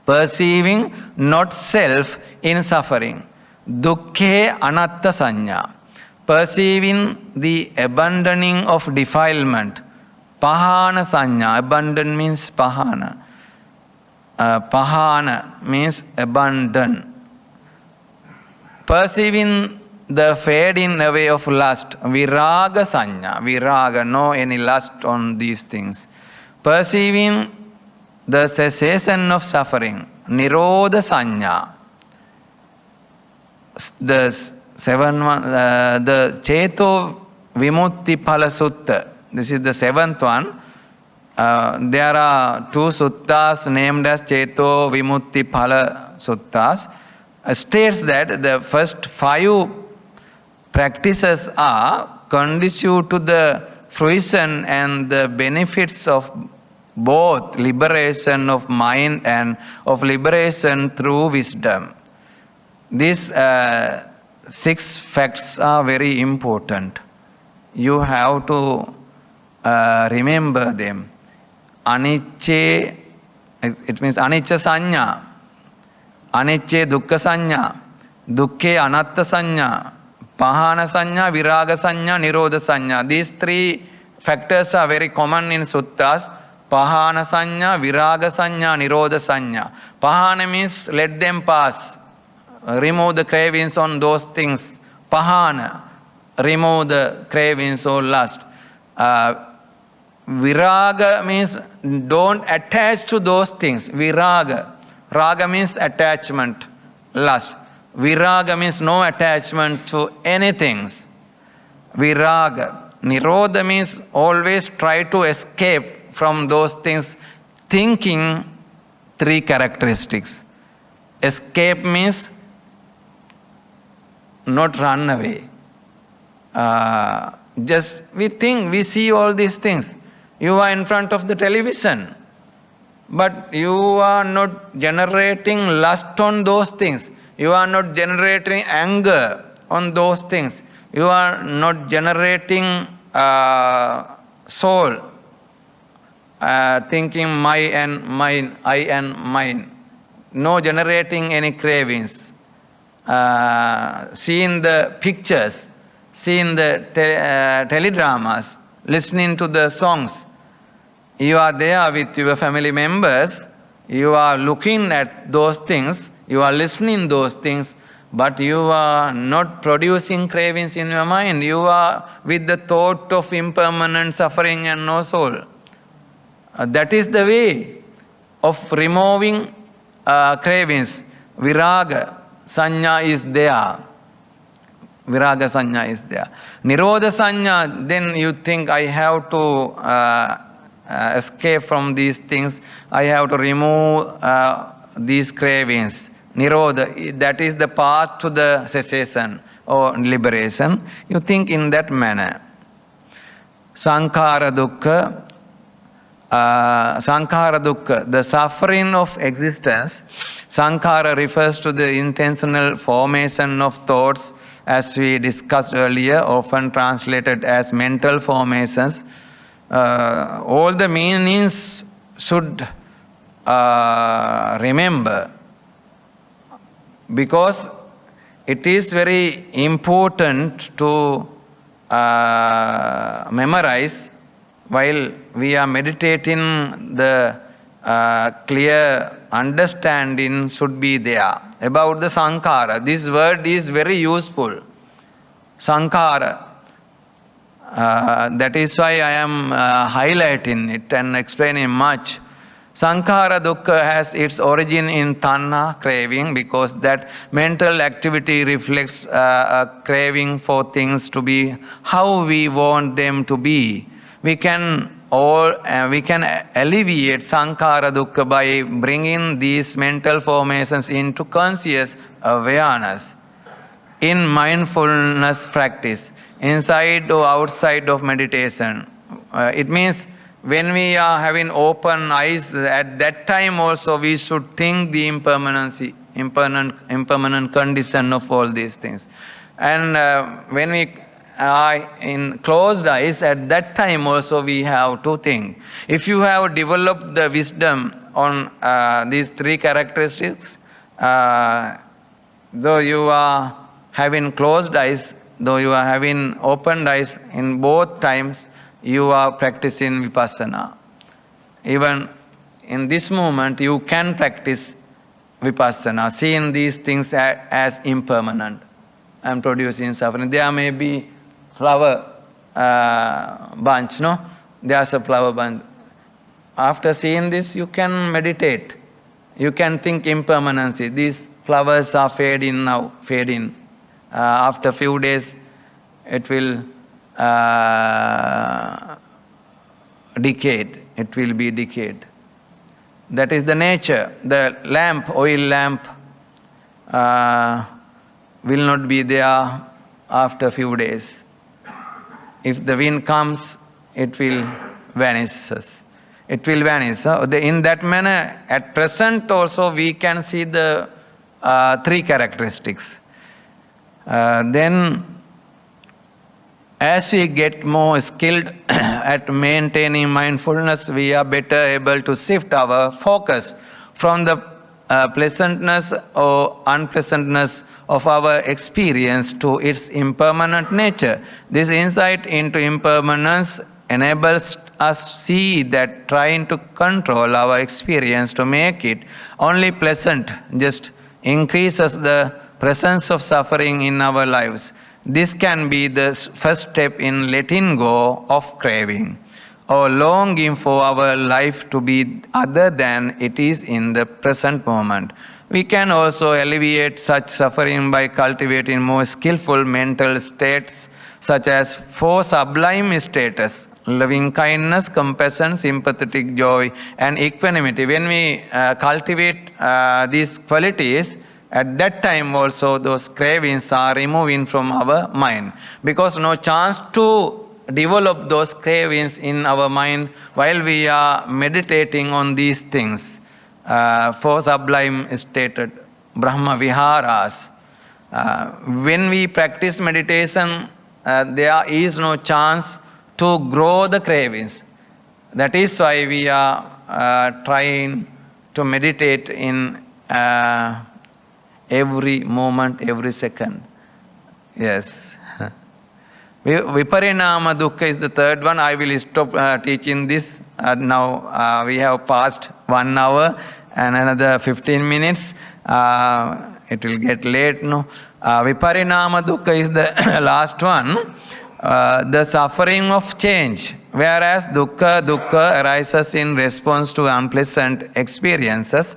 Perceiving not self in suffering, dukkha anatta sanya. Perceiving the abandoning of defilement, pahana sanya. Abandon means pahana. Pahana means abandon. Perceiving the fading away of lust, viraga sanya. Viraga, no any lust on these things. Perceiving the cessation of suffering, nirodha sanya. The Cheto Vimutti Phala Sutta, This is the seventh one. There are two suttas named as Cheto Vimutti Phala suttas. States that the first 5 practices are conducive to the fruition and the benefits of both liberation of mind and of liberation through wisdom. These 6 facts are very important. You have to remember them. Anicce, it means anicca sanya. Anicce dukkha sanya. Dukkhe anatta sanya. Pahana sanya, viraga sanya, nirodha sanya. These 3 factors are very common in suttas. Pahana sanya, viraga sanya, nirodha sanya. Pahana means let them pass. Remove the cravings on those things. Pahana, remove the cravings or lust. Viraga means don't attach to those things. Viraga. Raga means attachment, lust. Viraga means no attachment to anything. Viraga. Nirodha means always try to escape from those things, thinking 3 characteristics. Escape means not run away. Just we think, we see all these things. You are in front of the television, but you are not generating lust on those things. You are not generating anger on those things. You are not generating soul, thinking my and mine, I and mine. No generating any cravings. Seeing the pictures, seeing the teledramas, listening to the songs. You are there with your family members. You are looking at those things. You are listening those things. But you are not producing cravings in your mind. You are with the thought of impermanent suffering and no soul. That is the way of removing cravings. Viraga sanya is there. Viraga sanya is there. Nirodha sanya, then you think I have to escape from these things. I have to remove these cravings. Nirodha, that is the path to the cessation or liberation. You think in that manner. Sankhara dukkha. Sankhara dukkha, the suffering of existence. Sankhara refers to the intentional formation of thoughts, as we discussed earlier, often translated as mental formations. All the meanings should remember, because it is very important to memorize. While we are meditating, the clear understanding should be there about the sankhara. This word is very useful. Sankhara. That is why I am highlighting it and explaining much. Sankhara dukkha has its origin in tanha, craving, because that mental activity reflects a craving for things to be how we want them to be. We can alleviate sankhara dukkha by bringing these mental formations into conscious awareness in mindfulness practice, inside or outside of meditation. It means when we are having open eyes, at that time also we should think the impermanency, impermanent condition of all these things. And when we are in closed eyes, at that time also we have to think. If you have developed the wisdom on these 3 characteristics, though you are having closed eyes, though you are having opened eyes, in both times you are practicing vipassana. Even in this moment you can practice vipassana, seeing these things as impermanent and producing suffering. There may be flower bunch, no? There's a flower bunch. After seeing this, you can meditate. You can think impermanency. These flowers are fading now, fading. After a few days, it will decayed. It will be decayed. That is the nature. The lamp, oil lamp, will not be there after a few days. If the wind comes, it will vanish. It will vanish. In that manner, at present also we can see the three characteristics. Then, as we get more skilled at maintaining mindfulness, we are better able to shift our focus from the pleasantness or unpleasantness of our experience to its impermanent nature. This insight into impermanence enables us see that trying to control our experience to make it only pleasant just increases the presence of suffering in our lives. This can be the first step in letting go of craving or longing for our life to be other than it is in the present moment. We can also alleviate such suffering by cultivating more skillful mental states such as four sublime states: loving kindness, compassion, sympathetic joy, and equanimity. When we cultivate these qualities, at that time also those cravings are removing from our mind, because no chance to develop those cravings in our mind while we are meditating on these things. Four sublime stated Brahma Viharas. When we practice meditation, there is no chance to grow the cravings. That is why we are trying to meditate in every moment, every second. Yes. Viparinama Dukkha is the third one. I will stop teaching this. Now we have passed 1 hour and another 15 minutes. It will get late. No? Viparinama Dukkha is the last one. The suffering of change. Whereas dukkha arises in response to unpleasant experiences,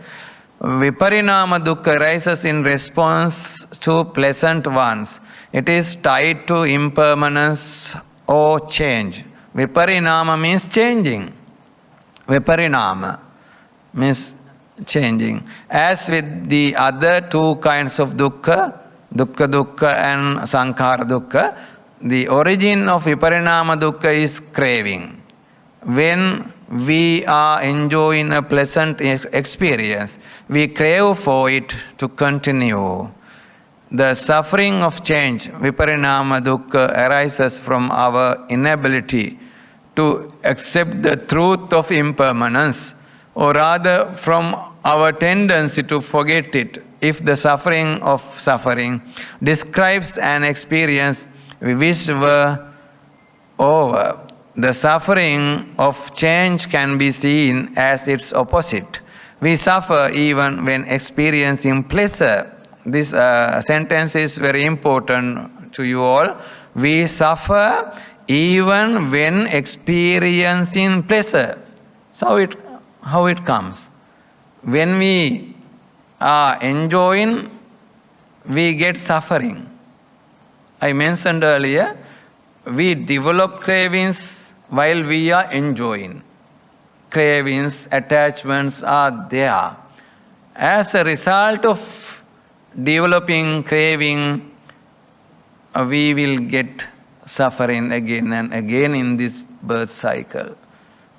Viparinama Dukkha arises in response to pleasant ones. It is tied to impermanence or change. Viparinama means changing. Viparinama means changing. As with the other two kinds of dukkha, dukkha and sankhara dukkha, the origin of Viparinama Dukkha is craving. When we are enjoying a pleasant experience, we crave for it to continue. The suffering of change, Viparinama Dukkha, arises from our inability to accept the truth of impermanence, or rather from our tendency to forget it. If the suffering of suffering describes an experience we wish were over, the suffering of change can be seen as its opposite. We suffer even when experiencing pleasure. This sentence is very important to you all. We suffer even when experiencing pleasure. So how it comes? When we are enjoying, we get suffering. I mentioned earlier, we develop cravings while we are enjoying. Cravings, attachments are there. As a result of developing craving, we will get suffering again and again in this birth cycle.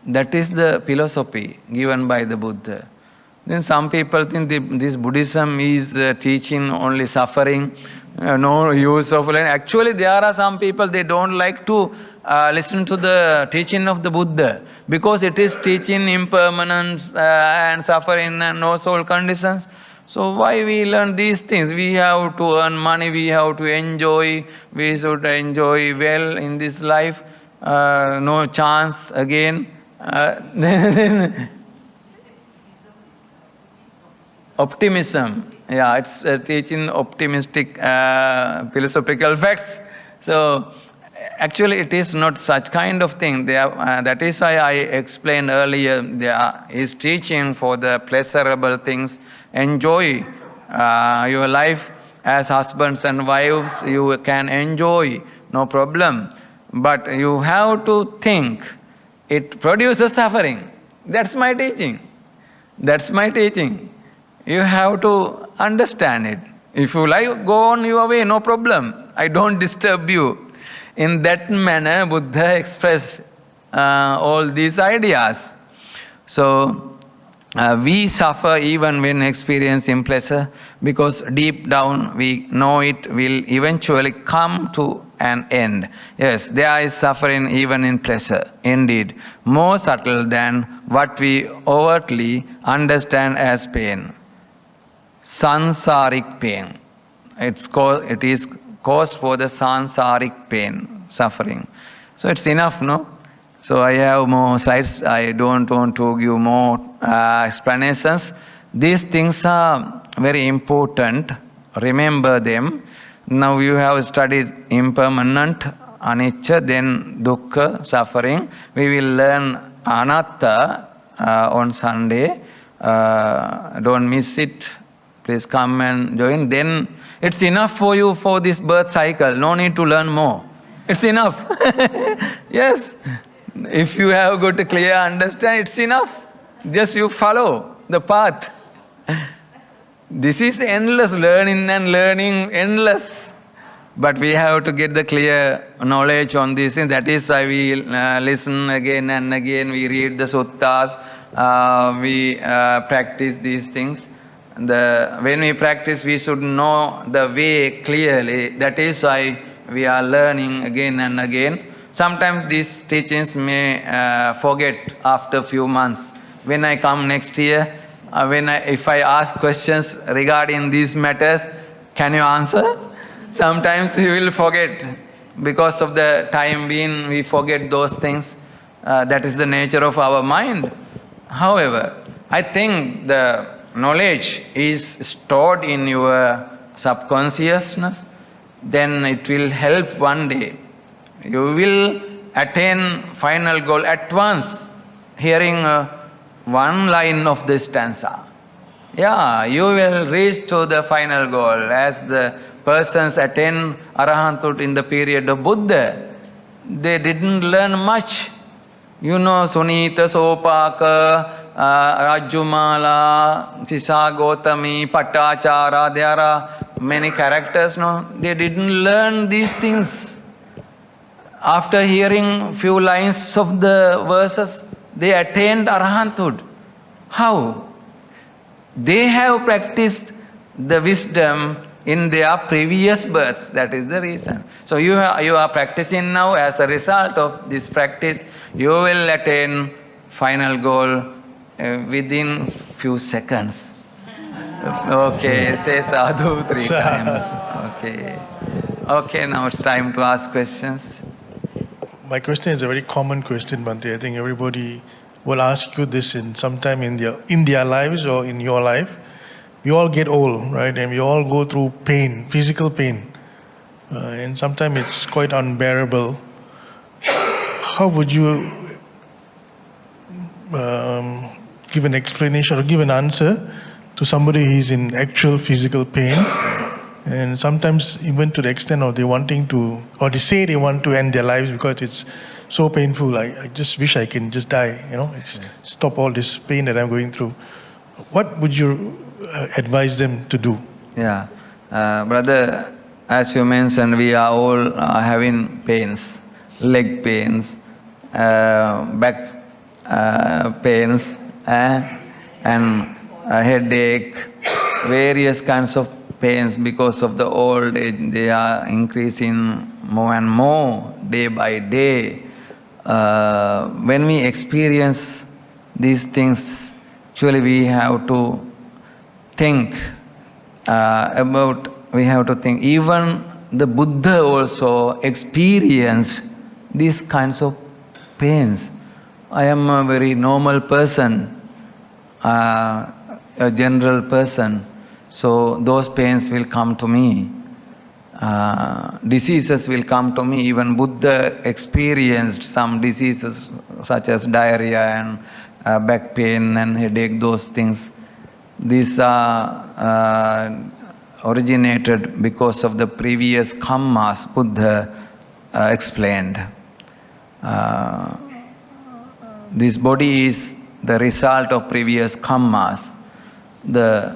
That is the philosophy given by the Buddha. Then some people think this Buddhism is teaching only suffering, no use of learning. Actually, there are some people, they don't like to listen to the teaching of the Buddha, because it is teaching impermanence and suffering and no soul conditions. So why we learn these things? We have to earn money, we have to enjoy, we should enjoy well in this life, no chance again. Optimism. Yeah, it's teaching optimistic philosophical facts. So actually it is not such kind of thing. That is why I explained earlier, there is teaching for the pleasurable things. Enjoy your life as husbands and wives. You can enjoy, no problem. But you have to think it produces suffering. That's my teaching. That's my teaching. You have to understand it. If you like, go on your way, no problem. I don't disturb you. In that manner, Buddha expressed all these ideas. So, we suffer even when experiencing pleasure because deep down we know it will eventually come to an end. Yes, there is suffering even in pleasure, indeed, more subtle than what we overtly understand as pain. Sansaric pain. It is cause for the sansaric pain, suffering. So it's enough, no? So I have more slides. I don't want to give more explanations. These things are very important. Remember them. Now you have studied impermanent, anicca, then dukkha, suffering. We will learn anatta on Sunday. Don't miss it. Please come and join. Then it's enough for you for this birth cycle. No need to learn more. It's enough. Yes. If you have got a clear understanding, it's enough. Just you follow the path. This is endless learning and learning, endless. But we have to get the clear knowledge on this. That is why we listen again and again. We read the suttas. We practice these things. When we practice, we should know the way clearly. That is why we are learning again and again. Sometimes these teachings may forget after a few months. When I come next year, if I ask questions regarding these matters, can you answer? Sometimes you will forget. Because of the time being, we forget those things. That is the nature of our mind. However, I think the knowledge is stored in your subconsciousness. Then it will help one day. You will attain final goal at once, hearing one line of this stanza. Yeah, you will reach to the final goal as the persons attain arahanthood in the period of Buddha. They didn't learn much. You know, Sunita, Sopaka, Rajumala, Tisa Gotami, Patachara, there are many characters, no? They didn't learn these things. After hearing few lines of the verses, they attained arahanthood. How? They have practiced the wisdom in their previous births. That is the reason. So you are practicing now. As a result of this practice, you will attain final goal within few seconds. Okay, say sadhu 3 times. Okay, now it's time to ask questions. My question is a very common question, Bhante. I think everybody will ask you this sometime in their lives or in your life. We all get old, right? And we all go through pain, physical pain. And sometimes it's quite unbearable. How would you give an explanation or give an answer to somebody who is in actual physical pain? And sometimes even to the extent of they they say they want to end their lives because it's so painful. I just wish I can just die, stop all this pain that I'm going through. What would you advise them to do? Yeah, brother, as you mentioned, we are all having pains, leg pains, back pains, and headache, various kinds of pains because of the old age. They are increasing more and more day by day. When we experience these things, actually we have to think even the Buddha also experienced these kinds of pains. I am a very normal person, a general person. So those pains will come to me. Diseases will come to me. Even Buddha experienced some diseases such as diarrhea and back pain and headache, those things. These are originated because of the previous karmas Buddha explained. This body is the result of previous karmas. The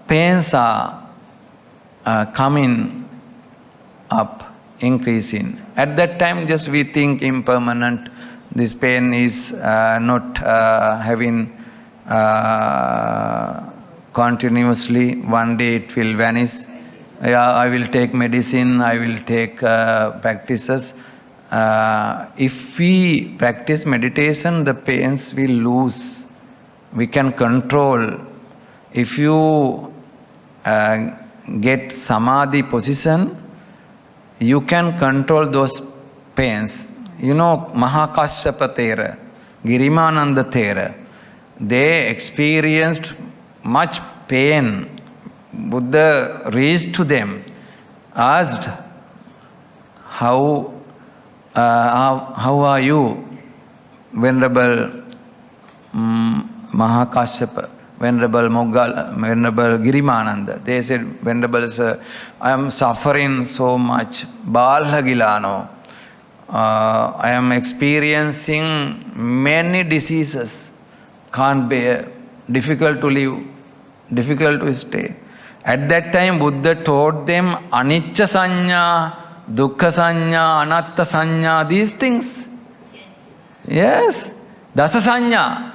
pains are coming up, increasing. At that time, just we think impermanent. This pain is not having continuously. One day it will vanish. Yeah, I will take medicine, I will take practices. If we practice meditation, the pains will lose. We can control. If you get samadhi position, you can control those pains. You know, Mahakashyapa Thera, Girimananda Thera, they experienced much pain. Buddha reached to them, asked, how are you, Venerable Mahakashyapa, Venerable Moggala, Venerable Girimananda? They said, Venerable Sir, I am suffering so much. Balhagilano. I am experiencing many diseases. Can't bear. Difficult to live. Difficult to stay. At that time, Buddha taught them anicca sanya, dukkha sanya, anatta sanya, these things. Yes. Dasa sanya.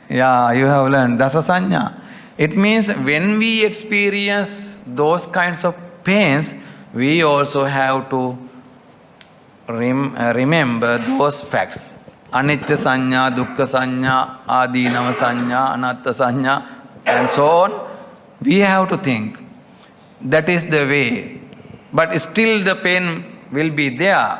Yeah, you have learned Dasa sanya. It means when we experience those kinds of pains, we also have to remember those facts. Anicca sanya, dukkha sanya, adinava sanya, anatta sanya, and so on. We have to think. That is the way. But still the pain will be there.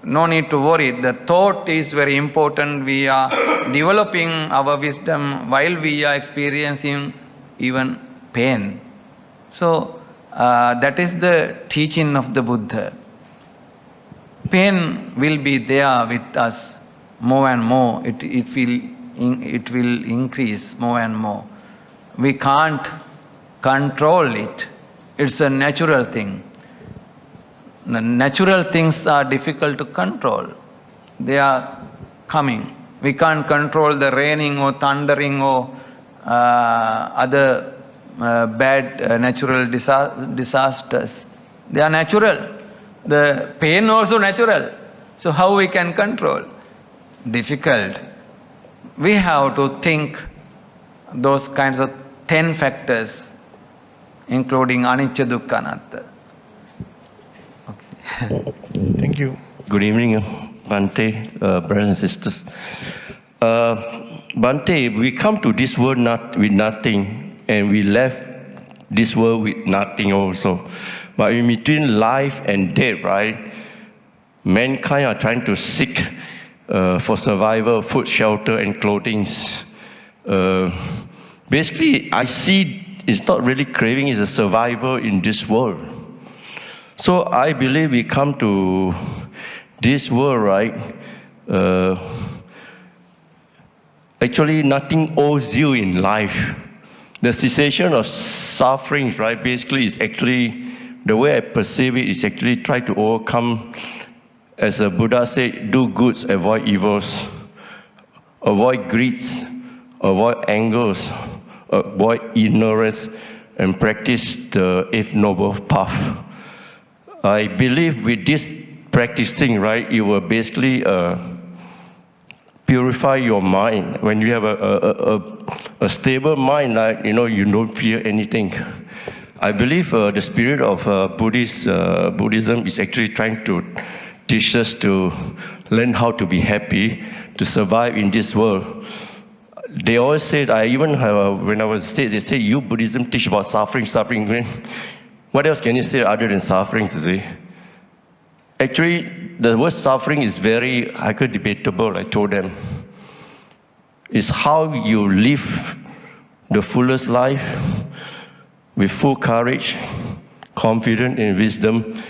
No need to worry. The thought is very important. We are developing our wisdom while we are experiencing even pain. So that is the teaching of the Buddha. Pain will be there with us more and more. It will increase more and more. We can't control it. It's a natural thing. Natural things are difficult to control. They are coming. We can't control the raining or thundering or other bad natural disasters. They are natural. The pain also natural. So how we can control? Difficult. We have to think those kinds of 10 factors, including anicca, dukkha, anatta. Okay. Thank you. Good evening, Bhante, brothers and sisters. Bhante, we come to this world with nothing, and we left this world with nothing also. But in between life and death, right, mankind are trying to seek for survival, food, shelter, and clothing. Basically, I see it's not really craving, it's a survival in this world. So I believe we come to this world, right? Actually, nothing owes you in life. The cessation of sufferings, right, basically is actually, the way I perceive it is actually try to overcome, as the Buddha said, do goods, avoid evils, avoid greeds, avoid angers, avoid ignorance, and practice the Eighth Noble Path. I believe with this practicing, right, you will basically purify your mind. When you have a stable mind, like, you don't fear anything. I believe the spirit of Buddhism is actually trying to teach us to learn how to be happy, to survive in this world. They always said, I even have, when I was stage, they say, you Buddhism teach about suffering. What else can you say other than suffering, you see? Actually, the word suffering is very debatable, I told them. It's how you live the fullest life with full courage, confident in wisdom,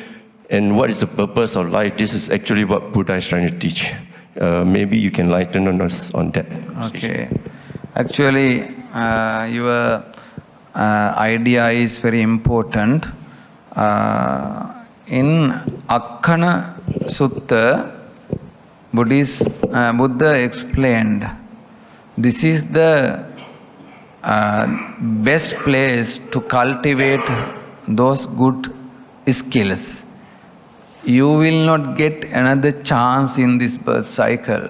and what is the purpose of life. This is actually what Buddha is trying to teach. Maybe you can enlighten us on that. Okay. Actually, your idea is very important. In Akkana Sutta, Buddha explained, this is the best place to cultivate those good skills. You will not get another chance in this birth cycle.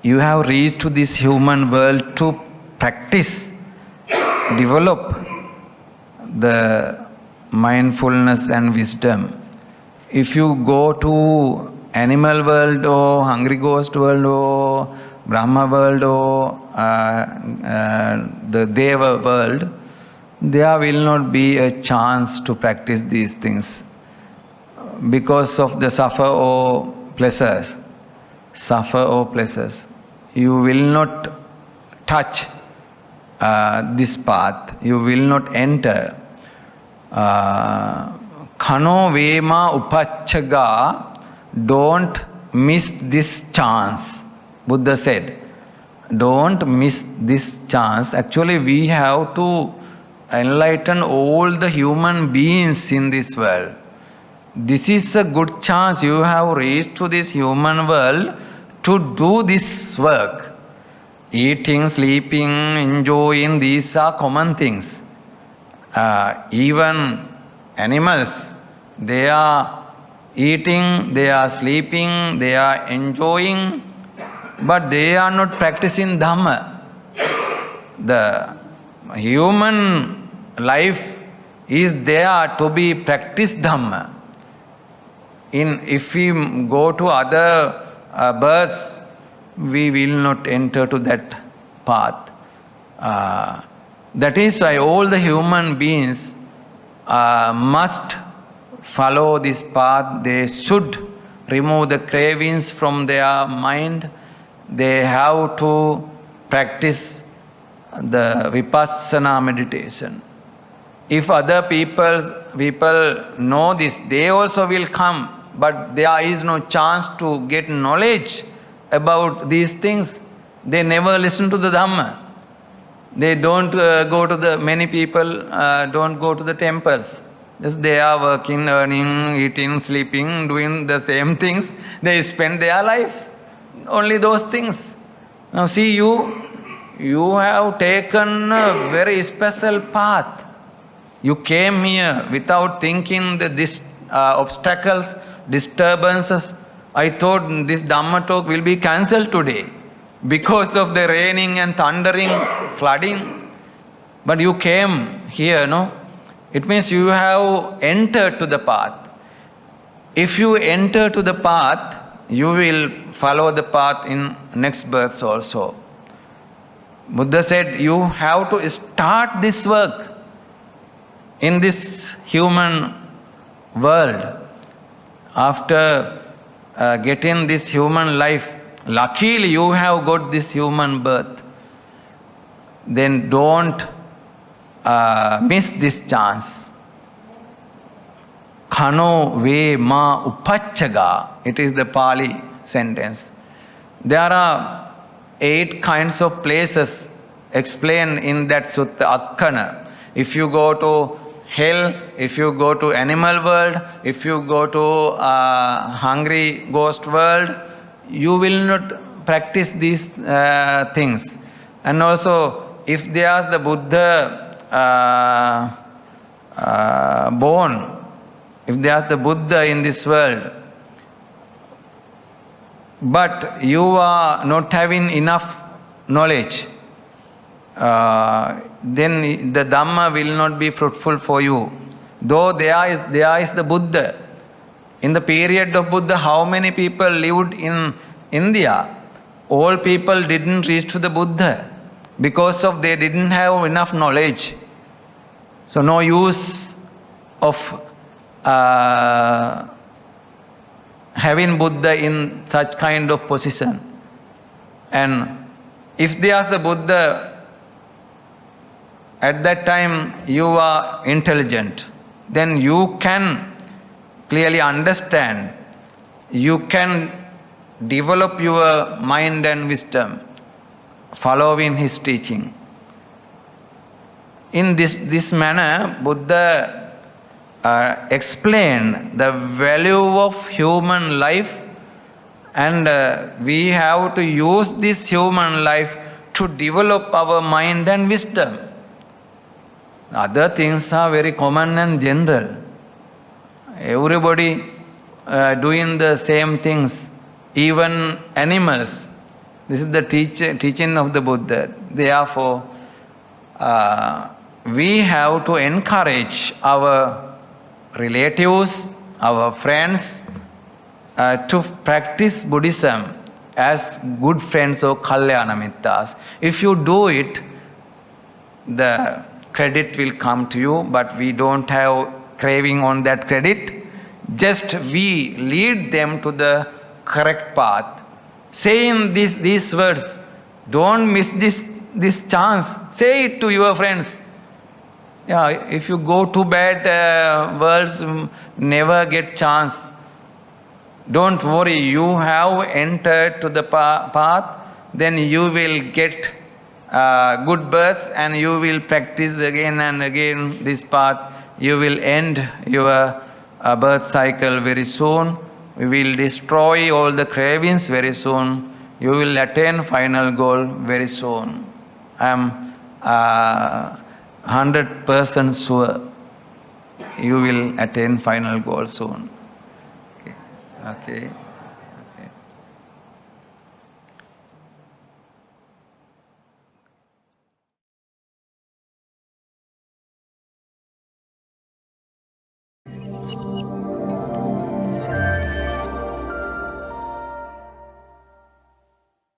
You have reached to this human world to practice, develop the mindfulness and wisdom. If you go to animal world or hungry ghost world or Brahma world or the Deva world, there will not be a chance to practice these things because of the suffer or pleasures. Suffer or pleasures. You will not touch this path. You will not enter. Kano Vema Upachaga, don't miss this chance. Buddha said, don't miss this chance. Actually, we have to enlighten all the human beings in this world. This is a good chance. You have reached to this human world to do this work. Eating, sleeping, enjoying, these are common things. Even animals, they are eating, they are sleeping, they are enjoying, but they are not practicing Dhamma. The human life is there to be practiced Dhamma. If we go to other births, we will not enter to that path. That is why all the human beings must follow this path. They should remove the cravings from their mind. They have to practice the vipassana meditation. If other people know this, they also will come. But there is no chance to get knowledge about these things. They never listen to the Dhamma. They don't go to the, many people don't go to the temples. Just they are working, earning, eating, sleeping, doing the same things. They spend their lives. Only those things. Now see, you have taken a very special path. You came here without thinking that this obstacles, disturbances. I thought this Dhamma talk will be cancelled today because of the raining and thundering, flooding. But you came here, no? It means you have entered to the path. If you enter to the path, you will follow the path in next births also. Buddha said you have to start this work in this human world. After getting this human life, luckily you have got this human birth. Then don't miss this chance. Kano ve ma upachaga. It is the Pali sentence. There are 8 kinds of places explained in that sutta Akkana. If you go to hell, if you go to animal world, if you go to hungry ghost world, you will not practice these things. And also, if there's the Buddha born, if there's the Buddha in this world, but you are not having enough knowledge, then the Dhamma will not be fruitful for you. Though there is the Buddha. In the period of Buddha, how many people lived in India? All people didn't reach to the Buddha because of they didn't have enough knowledge. So no use of having Buddha in such kind of position. And if there's a Buddha, at that time you are intelligent, then you can clearly understand, you can develop your mind and wisdom following his teaching. In this manner, Buddha explained the value of human life And we have to use this human life to develop our mind and wisdom. Other things are very common and general. Everybody doing the same things, even animals. This is the teaching of the Buddha. Therefore, we have to encourage our relatives, our friends, to practice Buddhism as good friends or Kalyana Mittas. If you do it, the credit will come to you, but we don't have craving on that credit. Just we lead them to the correct path. Saying these words, don't miss this chance. Say it to your friends. Yeah, if you go to bad words, never get chance. Don't worry, you have entered to the path, then you will get good births and you will practice again and again this path. You will end your birth cycle very soon. We will destroy all the cravings very soon. You will attain final goal very soon. I am 100% sure you will attain final goal soon. Okay.